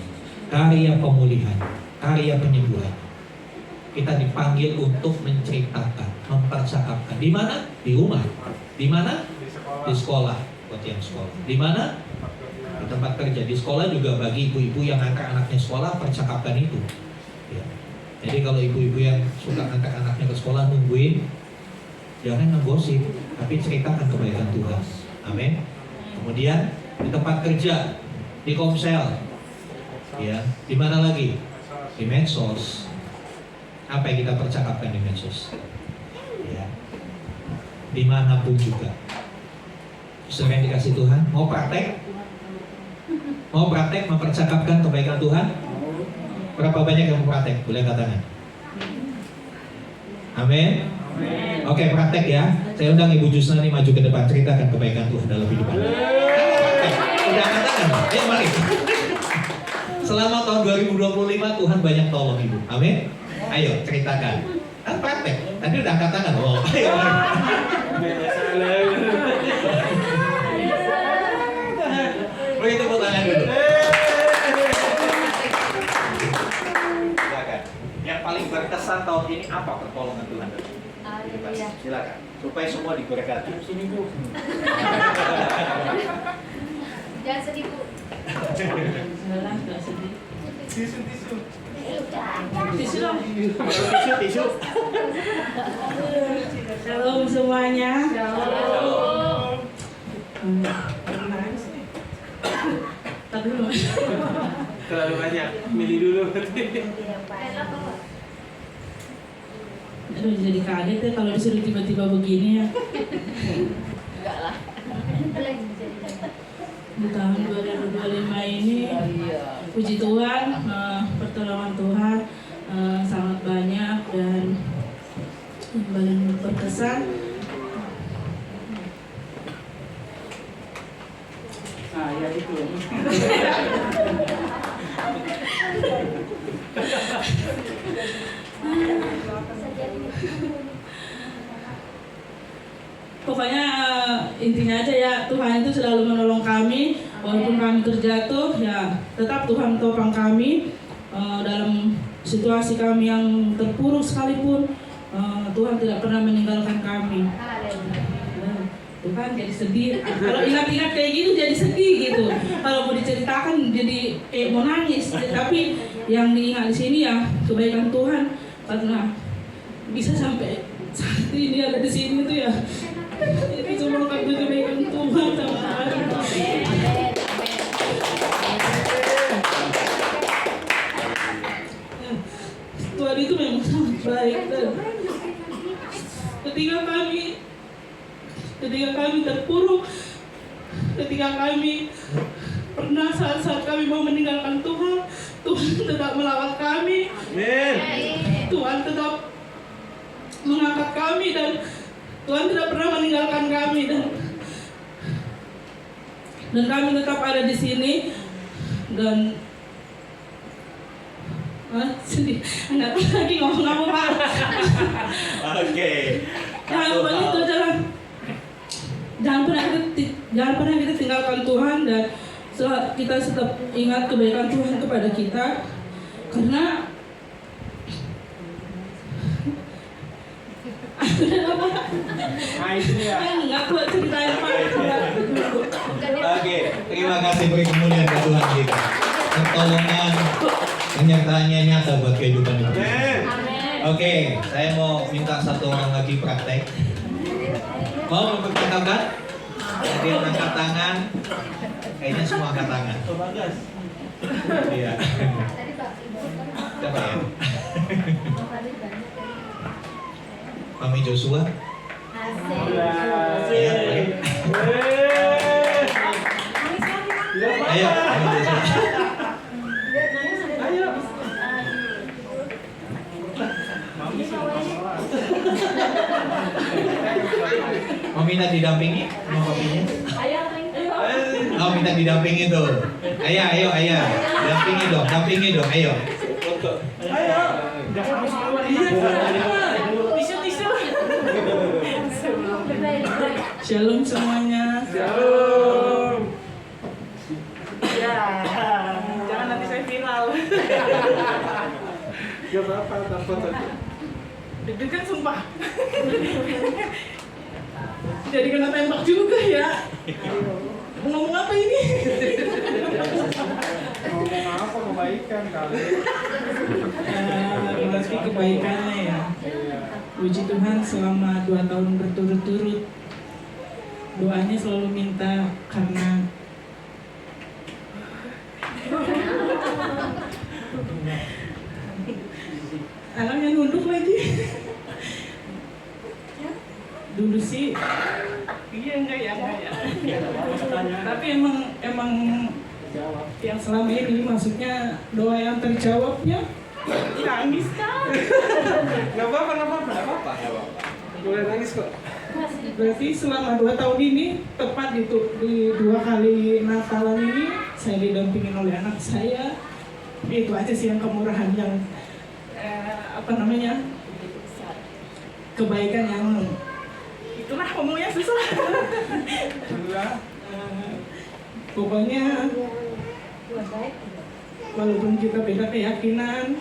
karya pemulihan, karya penyembuhan. Kita dipanggil untuk menceritakan, mempercakapkan. Di mana? Di rumah. Di mana? Di sekolah. Buat yang sekolah. Di mana? Di tempat kerja. Di sekolah juga bagi ibu-ibu yang angkat anaknya sekolah, percakapkan itu. Ya. Jadi kalau ibu-ibu yang suka angkat anaknya ke sekolah, nungguin, jangan ngegosip, tapi ceritakan kebaikan Tuhan. Amin. Kemudian di tempat kerja, di Komsel, ya, di mana lagi? Di medsos. Apa yang kita percakapkan di medsos? Ya. Dimanapun juga. Saudara yang dikasih Tuhan, mau praktek? Mau praktek mempercakapkan kebaikan Tuhan? Berapa banyak yang mau praktek? Boleh katakan. Amin. Oke, praktek ya. Saya undang Ibu Jusna nih maju ke depan, ceritakan kebaikan Tuhan dalam hidup Anda. Udah katakan, ya mari. Selama tahun 2025 Tuhan banyak tolong Ibu. Amin. Ayo ceritakan. Kan praktek. Tadi udah angkat tangan. Oh, ayo mari. Beri tepuk tangan dulu. Silakan. Yang paling berkesan tahun ini apa pertolongan Tuhan? Silakan. Supaya semua diberkati. Sini Bu. Jangan sedih Bu. Nggak sedih. Tisu Tisu. Shalom semuanya. Tak dulu. Terlalu banyak, milih dulu. Aduh, jadi kaget ya kalau disuruh tiba-tiba begini ya. Enggak lah. Di tahun 2025 ini, puji Tuhan, pertolongan Tuhan sangat banyak dan yang paling berkesan. Ya itu. Pokoknya intinya aja ya, Tuhan itu selalu menolong kami walaupun kami terjatuh ya, tetap Tuhan topang kami dalam situasi kami yang terpuruk sekalipun. Tuhan tidak pernah meninggalkan kami. Tuhan jadi sedih. Kalau ingat-ingat kayak gitu jadi sedih gitu. Kalau mau diceritakan jadi mau nangis. Tapi yang diingat di sini ya kebaikan Tuhan, karena bisa sampai saat ini ada di sini tuh ya. Jadi semua karena kebaikan Tuhan sama Tuhan itu memang sangat baik, dan ketika kami terpuruk, ketika kami pernah saat-saat kami mau meninggalkan Tuhan, Tuhan tetap melawat kami. Amin. Tuhan tetap mengangkat kami, dan Tuhan tidak pernah meninggalkan kami, dan kami tetap ada di sini. Dan sedih, nggak tahu lagi ngomong apa Pak. Oke. Jangan pernah kita tinggalkan Tuhan, dan kita tetap ingat kebaikan Tuhan kepada kita, karena Nah itu dia. nggak kuat ceritanya Pak. Oke, terima kasih beri kemuliaan ke Tuhan kita. Pertolongan penyertaannya nyata buat kehidupan kita. Amin. Oke, saya mau minta satu orang lagi praktek. Mau memperkenalkan? Dia angkat tangan. Kayaknya semua angkat tangan. Bagas. Iya. Siapa ya? Mami Joshua. Iya. Ayo, Mami Joshua. Mau minta didampingi sama papinya? Oh, minta didampingi tuh. Ayo, dampingi dong, ayo. Shalom semuanya. Shalom. Ya, jangan nanti saya viral. Gak apa-apa, tak foto. Deg-degan sumpah. Jadi kena tembak juga ya. Mau ngomong apa ini? Ngomong apa kebaikan kali? Berarti kebaikannya ya. Puji Tuhan selama 2 tahun berturut-turut. Doanya selalu minta karena anaknya nunduk lagi. Dulu sih iya enggak ya. Tapi emang yang selama ini maksudnya doa yang terjawabnya nangis kan. Gak apa-apa. Boleh nangis kok. Berarti selama 2 tahun ini tepat di 2 kali Natalan ini saya didampingin oleh anak saya. Itu aja sih yang kemurahan, yang kebaikan yang itulah ngomongnya susah. Pokoknya walaupun kita beda keyakinan,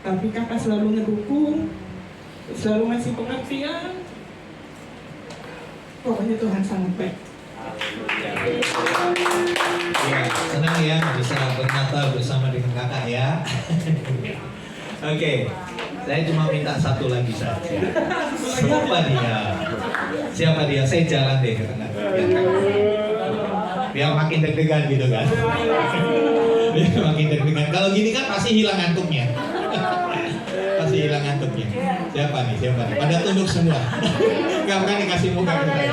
tapi kakak selalu ngedukung, selalu ngasih pengertian. Pokoknya Tuhan sangat baik. Ya, senang ya bisa bernatal bersama dengan kakak ya. Oke, saya cuma minta satu lagi saja. Siapa dia? Saya jalan deh ke tengah. Biar makin deg-degan gitu kan. Biar makin deg-degan. Kalau gini kan pasti hilang ngantuknya. Siapa nih? Pada tunduk semua. Gak pernah dikasih muka ke saya.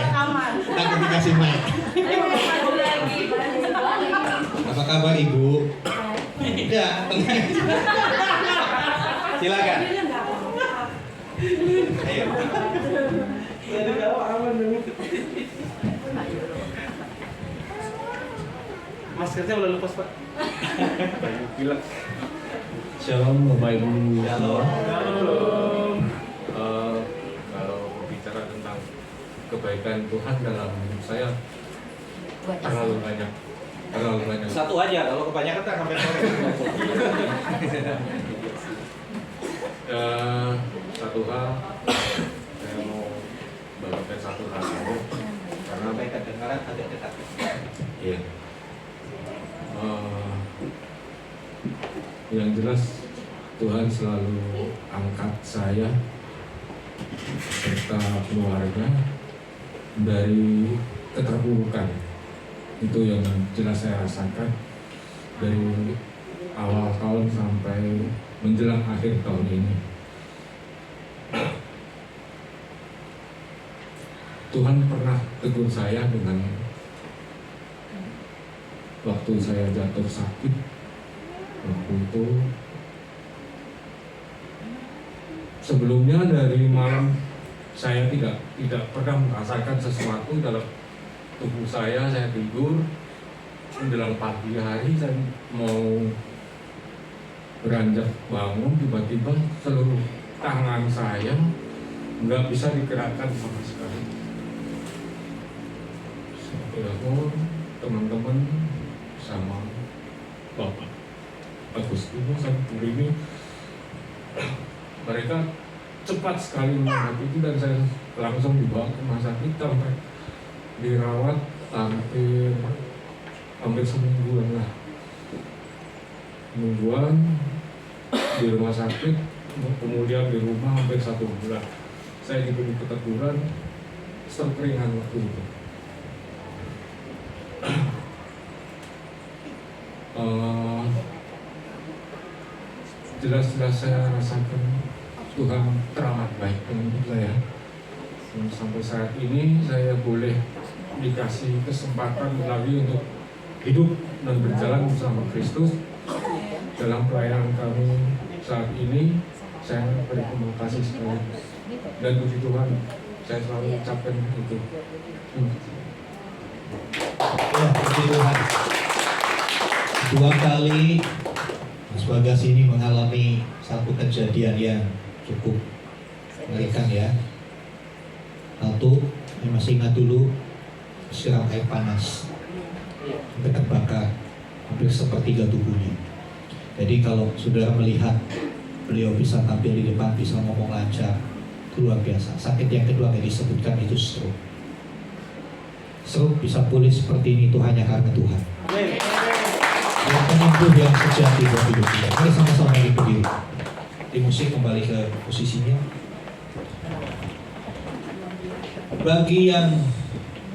Takut dikasih mic. Apa kabar Ibu? Ya, tenang. Silakan. Ayo. Maskernya udah lepas Pak. Bilang. Shalom Bapak Ibu semua. Shalom. Kalau berbicara tentang kebaikan Tuhan dalam hidup saya terlalu banyak. Satu aja, kalau kebanyakan kan sampai sore. Satu hal saya mau bagikan satu hal aja, karena Sampai kedengaran agak dekat. iya. Yang jelas Tuhan selalu angkat saya serta keluarga dari keterpurukan. Itu yang jelas saya rasakan dari awal tahun sampai menjelang akhir tahun ini. Tuhan pernah tegur saya dengan waktu saya jatuh sakit. Waktu itu sebelumnya dari malam saya tidak pernah merasakan sesuatu dalam tubuh saya tidur. Menjelang pagi hari saya mau beranjak bangun, tiba-tiba seluruh tangan saya nggak bisa digerakkan sama sekali. Saya telepon teman-teman sama Bapak Agustinus sampai ini, mereka cepat sekali melihat itu dan saya langsung dibawa ke rumah sakit sampai dirawat hampir semingguan lah. Mingguan di rumah sakit, kemudian di rumah hampir 1 bulan. Saya diberi keteguran keringan waktu itu. Jelas-jelas saya rasakan Tuhan teramat baik dengan hidup saya. Dan sampai saat ini saya boleh dikasih kesempatan lagi untuk hidup dan berjalan bersama Kristus. Dalam pelayanan kami saat ini, saya berterima kasih sekali. Dan puji Tuhan, saya selalu ucapkan itu. Ya, puji Tuhan. 2 kali Mas Bagas ini mengalami satu kejadian yang cukup mengerikan ya. Satu, saya masih ingat dulu, siram air panas sampai terbakar hampir sepertiga tubuhnya. Jadi kalau saudara melihat beliau bisa tampil di depan, bisa ngomong lancar, luar biasa. Sakit yang kedua yang disebutkan itu stroke. Stroke bisa pulih seperti ini itu hanya karena Tuhan. Yang penyembuh yang sejati buat hidup kita. Mari sama-sama lagi berdiri. Di musik kembali ke posisinya. Bagi yang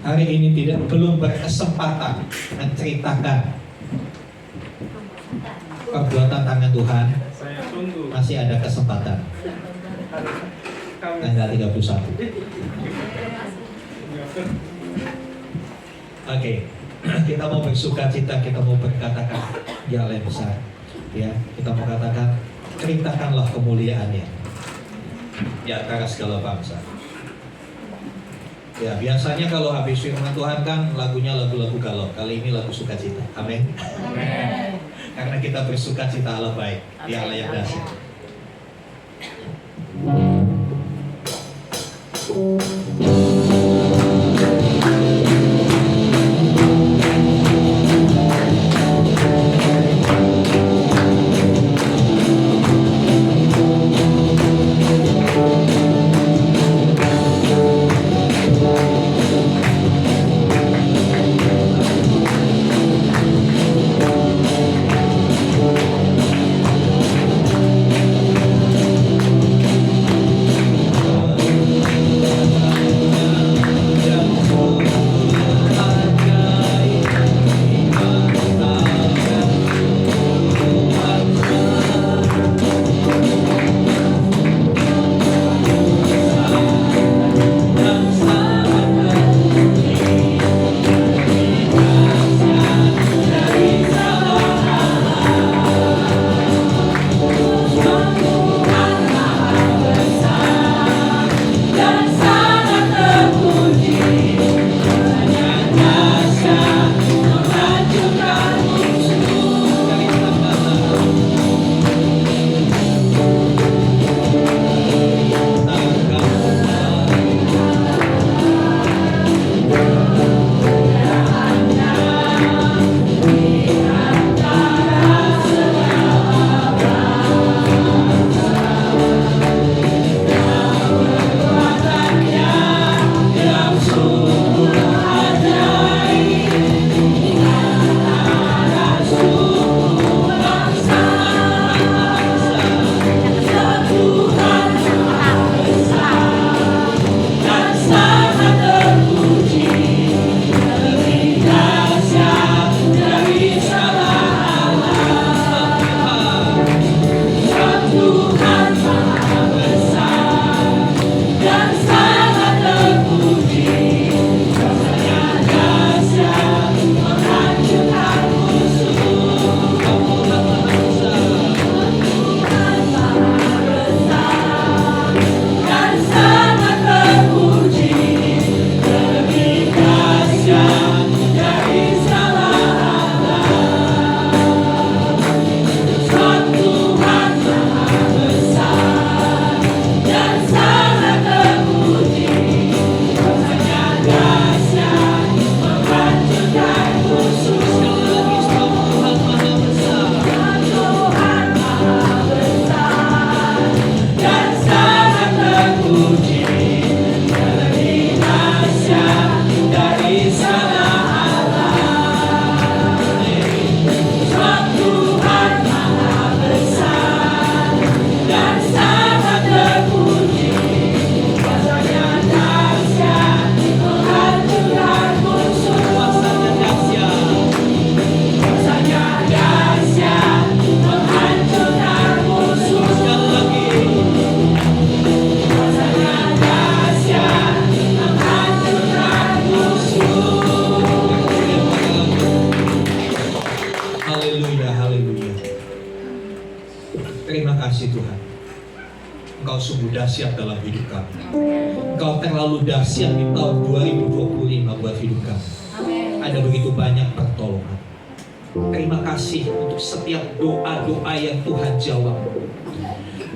hari ini belum berkesempatan menceritakan perbuatan tangan Tuhan, Saya tunggu. masih ada kesempatan. Tanggal 31. Oke, kita mau bersuka cita, kita mau berkatakan yang lain besar. Ya, kita mau katakan ceritakanlah kemuliaannya di antara segala bangsa. Ya, biasanya kalau habis firman Tuhan kan lagunya lagu-lagu galau. Kali ini lagu sukacita. Amin. Karena kita bersukacita Allah baik, di Allah yang dahsyat. dahsyat dalam hidup kami. Engkau terlalu dahsyat di tahun 2025 buat hidup kami. Ada begitu banyak pertolongan. Terima kasih untuk setiap doa-doa yang Tuhan jawab.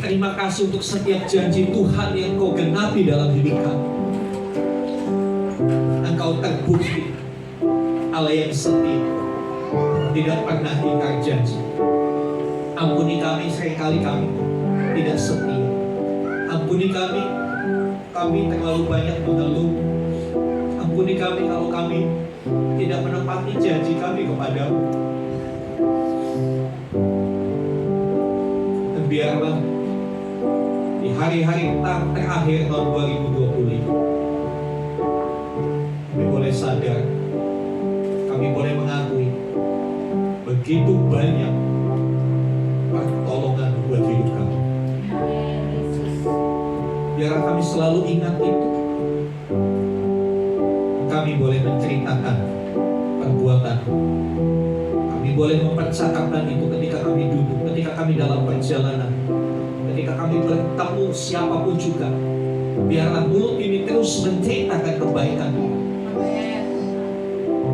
Terima kasih untuk setiap janji Tuhan yang Kau genapi dalam hidup kami. Engkau terbukti Allah yang setia, tidak pernah ingkar janji. Ampuni kami seringkali kami tidak setia. Ampuni kami terlalu banyak mengeluh. Ampuni kami kalau kami tidak menepati janji kami kepadamu. Dan biarlah di hari-hari terakhir tahun 2025 kami boleh sadar, kami boleh mengakui begitu banyak pertolongan buat hidup kami. Biarlah kami selalu ingat itu. Kami boleh menceritakan perbuatan. Kami boleh mempercakapkan itu ketika kami duduk, ketika kami dalam perjalanan, ketika kami bertemu siapapun juga. Biarlah mulut ini terus menceritakan kebaikan Tuhan.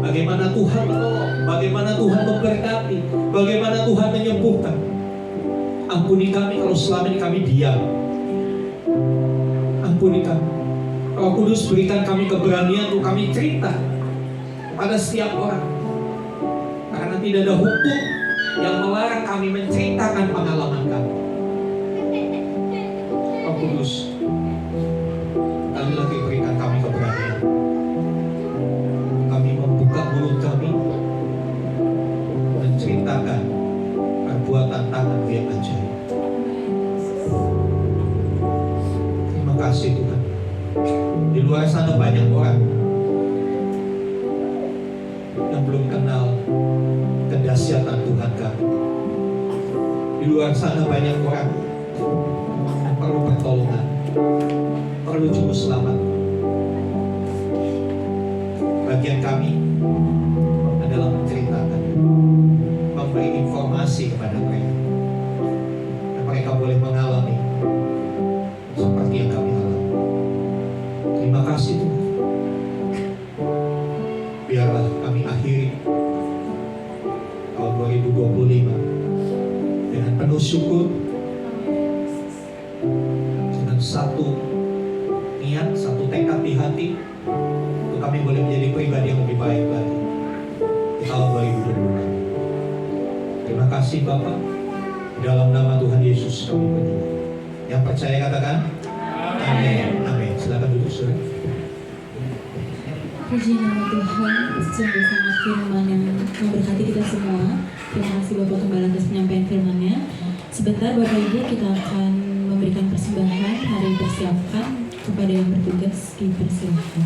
Bagaimana Tuhan menolong, bagaimana Tuhan memberkati, bagaimana Tuhan menyembuhkan. Ampuni kami kalau selama ini kami diam. Ampuni kami. Roh Kudus berikan kami keberanian untuk kami cerita pada setiap orang. Karena tidak ada hukum yang melarang kami menceritakan pengalaman kami. Roh Kudus, kami lagi berikan kami keberanian. Kami membuka mulut kami menceritakan perbuatan tangan yang ajaib. Terima kasih Tuhan. Di luar sana banyak orang yang belum kenal kedahsyatan Tuhan kami. Di luar sana banyak orang yang perlu pertolongan, perlu juru selamat. Bagian kami adalah menceritakan, memberi informasi kepada mereka, dan mereka boleh mengalami seperti yang kami alami. Terima kasih Tuhan. Biarlah kami akhiri tahun 2025 dengan penuh syukur, dengan satu niat, satu tekad di hati untuk kami boleh menjadi pribadi yang lebih baik lagi di tahun 2025. Terima kasih Bapak. Dalam nama Tuhan Yesus kami berdoa. Yang percaya katakan amin. Amin. Silakan duduk saudara. Puji nama Tuhan, sungguh sangat firman yang memberkati kita semua. Terima kasih Bapak Gembala atas penyampaian firman-Nya. Sebentar Bapak Ibu kita akan memberikan persembahan. Mari persiapkan, kepada yang bertugas dipersilakan.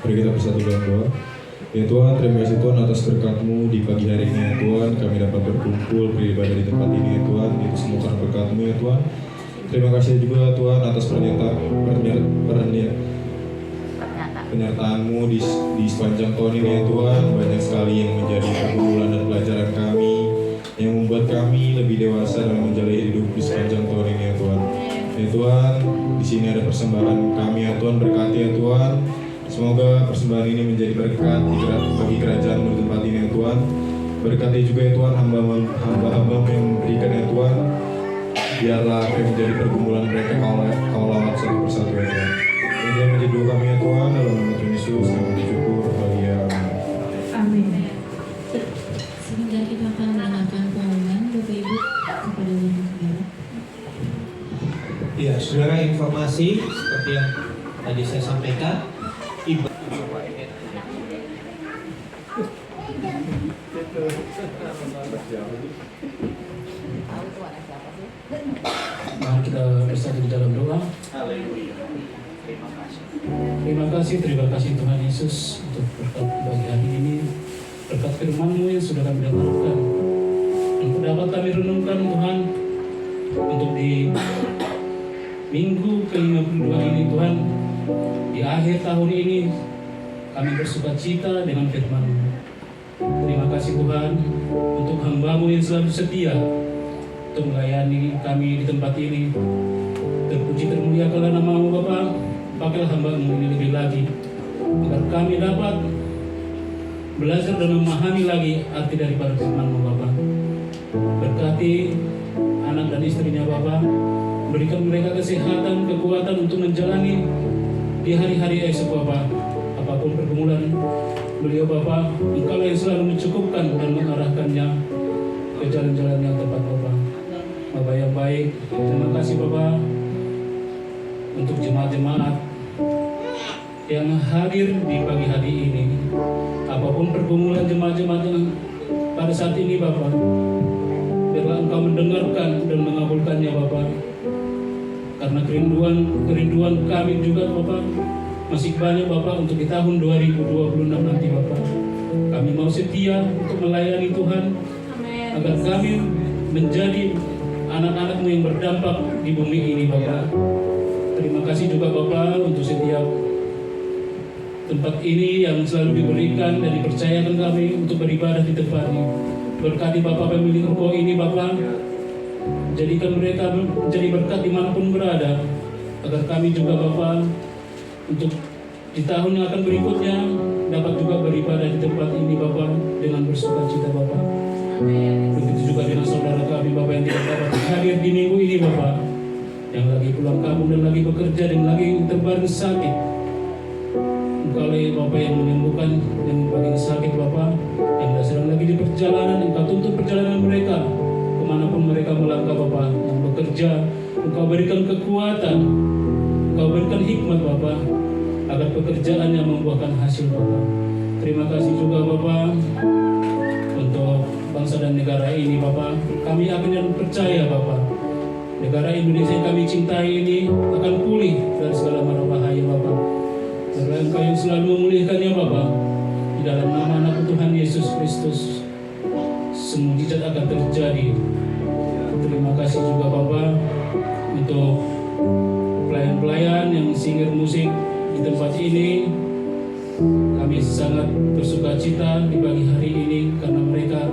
Mari kita bersatu dalam doa. Ya Tuhan, terima kasih Tuhan atas berkat-Mu di pagi hari ini ya Tuhan. Kami dapat berkumpul beribadah di tempat ini ya Tuhan. Itu semua karena berkat-Mu ya Tuhan. Terima kasih juga Tuhan atas penyertaan-Mu di sepanjang tahun ini ya Tuhan. Banyak sekali yang menjadi pergumulan dan pelajaran kami, yang membuat kami lebih dewasa dalam menjalani hidup di sepanjang tahun ini ya Tuhan. Ya Tuhan, di sini ada persembahan kami ya Tuhan, berkati ya Tuhan. Semoga persembahan ini menjadi berkat bagi kerajaan-Mu di tempat ini ya Tuhan. Berkati juga ya Tuhan hamba-hamba yang memberikan ya Tuhan. Biarlah apa yang menjadi pergumulan mereka Kau lawat satu persatu ya Tuhan. Ini yang menjadi doa kami ya Tuhan, dalam nama Tuhan Yesus kami bersyukur. Haleluya. Amin. Sebentar kita akan mendengarkan pengumuman Bapak Ibu kepada saudara. Ya, saudara, informasi seperti yang tadi saya sampaikan, Mari kita bersatu di dalam doa. Terima kasih Tuhan Yesus untuk berkat bagi hari ini, berkat firman-Mu yang sudah kami dengarkan dan dapat kami renungkan Tuhan, untuk di minggu ke-52 ini Tuhan, di akhir tahun ini kami bersuka cita dengan firman-Mu. Terima kasih Tuhan untuk hamba-Mu yang selalu setia untuk melayani kami di tempat ini. Terpuji termuliakanlah nama-Mu Bapa. Pakailah hamba-Mu ini lebih lagi, agar kami dapat belajar dan memahami lagi arti daripada firman-Mu Bapa. Berkati anak dan istrinya Bapa, berikan mereka kesehatan, kekuatan untuk menjalani di hari-hari esok Bapa. Apapun pergumulan beliau Bapa, Engkau yang selalu mencukupkan dan mengarahkannya ke jalan-jalan yang tepat Bapa. Bapa yang baik, terima kasih Bapa untuk jemaat-jemaat yang hadir di pagi hari ini. Apapun pergumulan jemaat-jemaat yang pada saat ini Bapa, biarlah Engkau mendengarkan dan mengabulkannya Bapa. Karena kerinduan kami juga Bapa masih banyak Bapa untuk di tahun 2026 nanti Bapa. Kami mau setia untuk melayani Tuhan, agar kami menjadi anak-anak-Mu yang berdampak di bumi ini Bapa. Terima kasih juga Bapa untuk setiap tempat ini yang selalu diberikan dan dipercayakan kami untuk beribadah di tempat ini. Berkati Bapa pemilik ruko ini Bapa, jadikan mereka menjadi berkat dimanapun berada, agar kami juga Bapa untuk di tahun yang akan berikutnya dapat juga beribadah di tempat ini Bapa dengan bersuka cita Bapa. Begitu juga dengan saudara kami Bapa yang tidak dapat hadir di minggu ini Bapa, yang lagi pulang kampung dan lagi bekerja dan lagi terbaring sakit. Engkau ya Bapa yang menyembuhkan yang paling sakit Bapa, yang sedang lagi di perjalanan. Engkau tuntut perjalanan mereka kemanapun mereka melangkah Bapa. Yang bekerja, Engkau berikan kekuatan, Engkau berikan hikmat Bapa, agar pekerjaannya membuahkan hasil Bapa. Terima kasih juga Bapa untuk bangsa dan negara ini Bapa. Kami akan percaya Bapa, negara Indonesia yang kami cintai ini akan pulih dari segala mara bahaya Bapa. Karena Engkau yang selalu memulihkannya Bapa. Di dalam nama anak Tuhan Yesus Kristus, semua mujizat akan terjadi. Terima kasih juga Bapa untuk pelayan-pelayan yang singir musik di tempat ini. Kami sangat bersuka cita di pagi hari ini karena mereka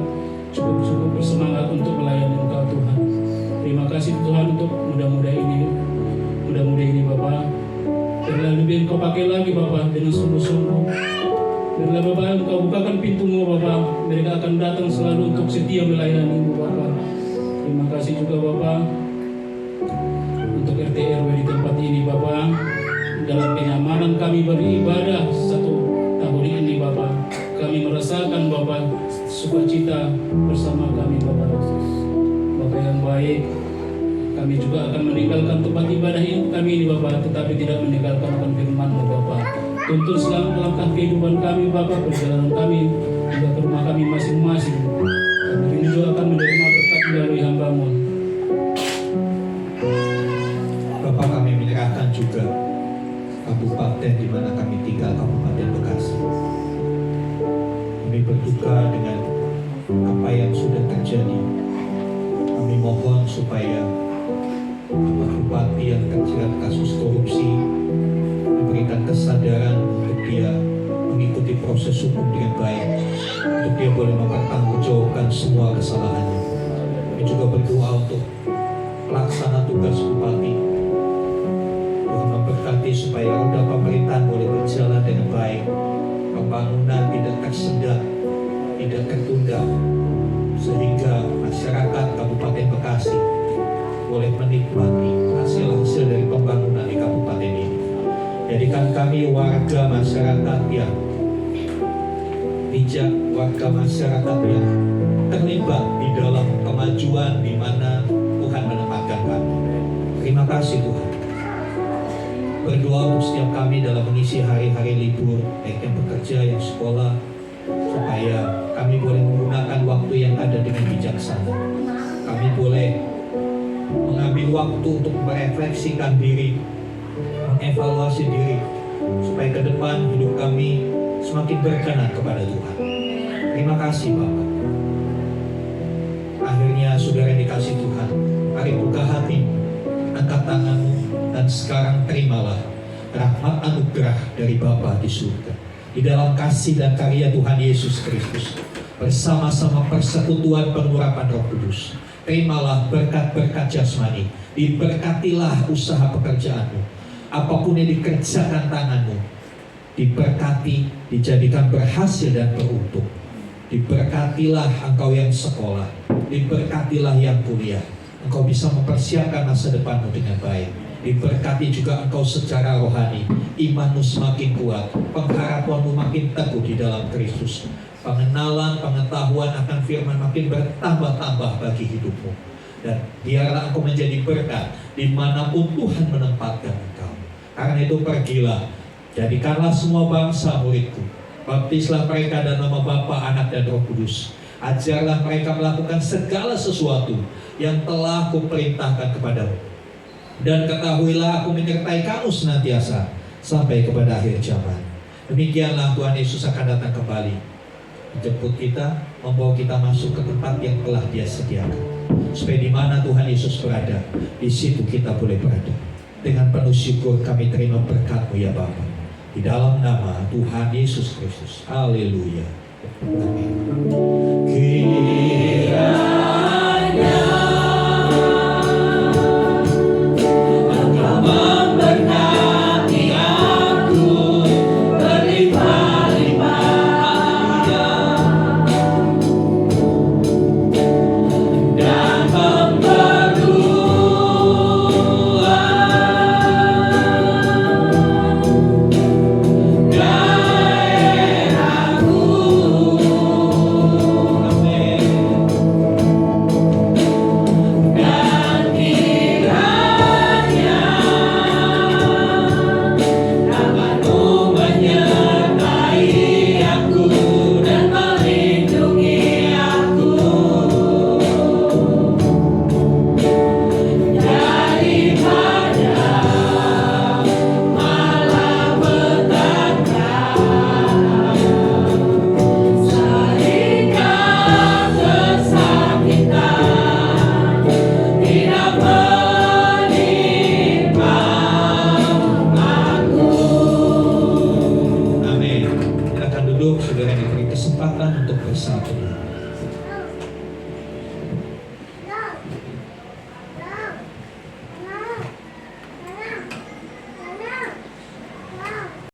cukup bersemangat untuk melayani Engkau Tuhan. Terima kasih Tuhan untuk muda-muda ini Bapa. Biarlah lebih Engkau pakai lagi Bapa dengan sungguh-sungguh. Biarlah Bapa Engkau bukakan pintu-Mu Bapa. Mereka akan datang selalu untuk setia melayani-Mu Bapa. Terima kasih juga Bapa untuk RT RW di tempat ini Bapa. Dalam kenyamanan kami beribadah satu tahun ini Bapa, kami merasakan Bapa sukacita bersama kami Bapa. Bapa yang baik, kami juga akan meninggalkan tempat ibadah kami ini Bapa, tetapi tidak meninggalkan akan firman-Mu Bapa. Tuntun selalu langkah kehidupan kami Bapa, perjalanan kami juga ke rumah kami masing-masing. Kami juga akan menerima berkat melalui hamba-Mu. Bapak, kami menyerahkan juga kabupaten di mana kami tinggal, Kabupaten Bekasi. Kami berduka dengan apa yang sudah terjadi. Kami mohon supaya Bapak Bupati yang terjerat kasus korupsi diberikan kesadaran untuk dia mengikuti proses hukum dengan baik, untuk dia boleh mempertanggungjawabkan semua kesalahannya. Kami juga berdoa untuk pelaksana tugas bupati. Tuhan memberkati supaya roda pemerintahan boleh berjalan dengan baik, pembangunan tidak tersendat, tidak tertunda, sehingga masyarakat Kabupaten Bekasi boleh menikmati hasil-hasil dari pembangunan di kabupaten ini. Jadikan kami warga masyarakat yang bijak, warga masyarakat yang terlibat di dalam kemajuan di mana Tuhan menempatkan kami. Terima kasih Tuhan. Berdoa untuk setiap kami dalam mengisi hari-hari libur, baik yang bekerja, yang sekolah, supaya kami boleh menggunakan waktu yang ada dengan bijaksana. Kami boleh mengambil waktu untuk merefleksikan diri, mengevaluasi diri, supaya ke depan hidup kami semakin berkenan kepada Tuhan. Terima kasih Bapak. Akhirnya saudara yang dikasih Tuhan, mari buka hatimu, angkat tanganmu, dan sekarang terimalah rahmat anugerah dari Bapa di surga. Di dalam kasih dan karya Tuhan Yesus Kristus, bersama-sama persekutuan pengurapan Roh Kudus, terimalah berkat-berkat jasmani, diberkatilah usaha pekerjaanmu, apapun yang dikerjakan tanganmu, diberkati, dijadikan berhasil dan beruntung. Diberkatilah engkau yang sekolah, diberkatilah yang kuliah, engkau bisa mempersiapkan masa depanmu dengan baik. Diberkati juga engkau secara rohani, imanmu semakin kuat, pengharapanmu makin teguh di dalam Kristus. Pengenalan, pengetahuan akan firman makin bertambah-tambah bagi hidupmu. Dan biarlah engkau menjadi berkat dimanapun Tuhan menempatkan engkau. Karena itu pergilah, jadikanlah semua bangsa muridku, baptislah mereka dalam nama Bapa, Anak, dan Roh Kudus. Ajarlah mereka melakukan segala sesuatu yang telah kuperintahkan kepadamu. Dan ketahuilah aku menyertai kamu senantiasa sampai kepada akhir zaman. Demikianlah Tuhan Yesus akan datang kembali, menjemput kita, membawa kita masuk ke tempat yang telah Dia sediakan. Supaya di mana Tuhan Yesus berada, di situ kita boleh berada. Dengan penuh syukur kami terima berkat-Mu ya Bapa. Di dalam nama Tuhan Yesus Kristus. Haleluya. Amin. Saudara diberi kesempatan untuk bersatu.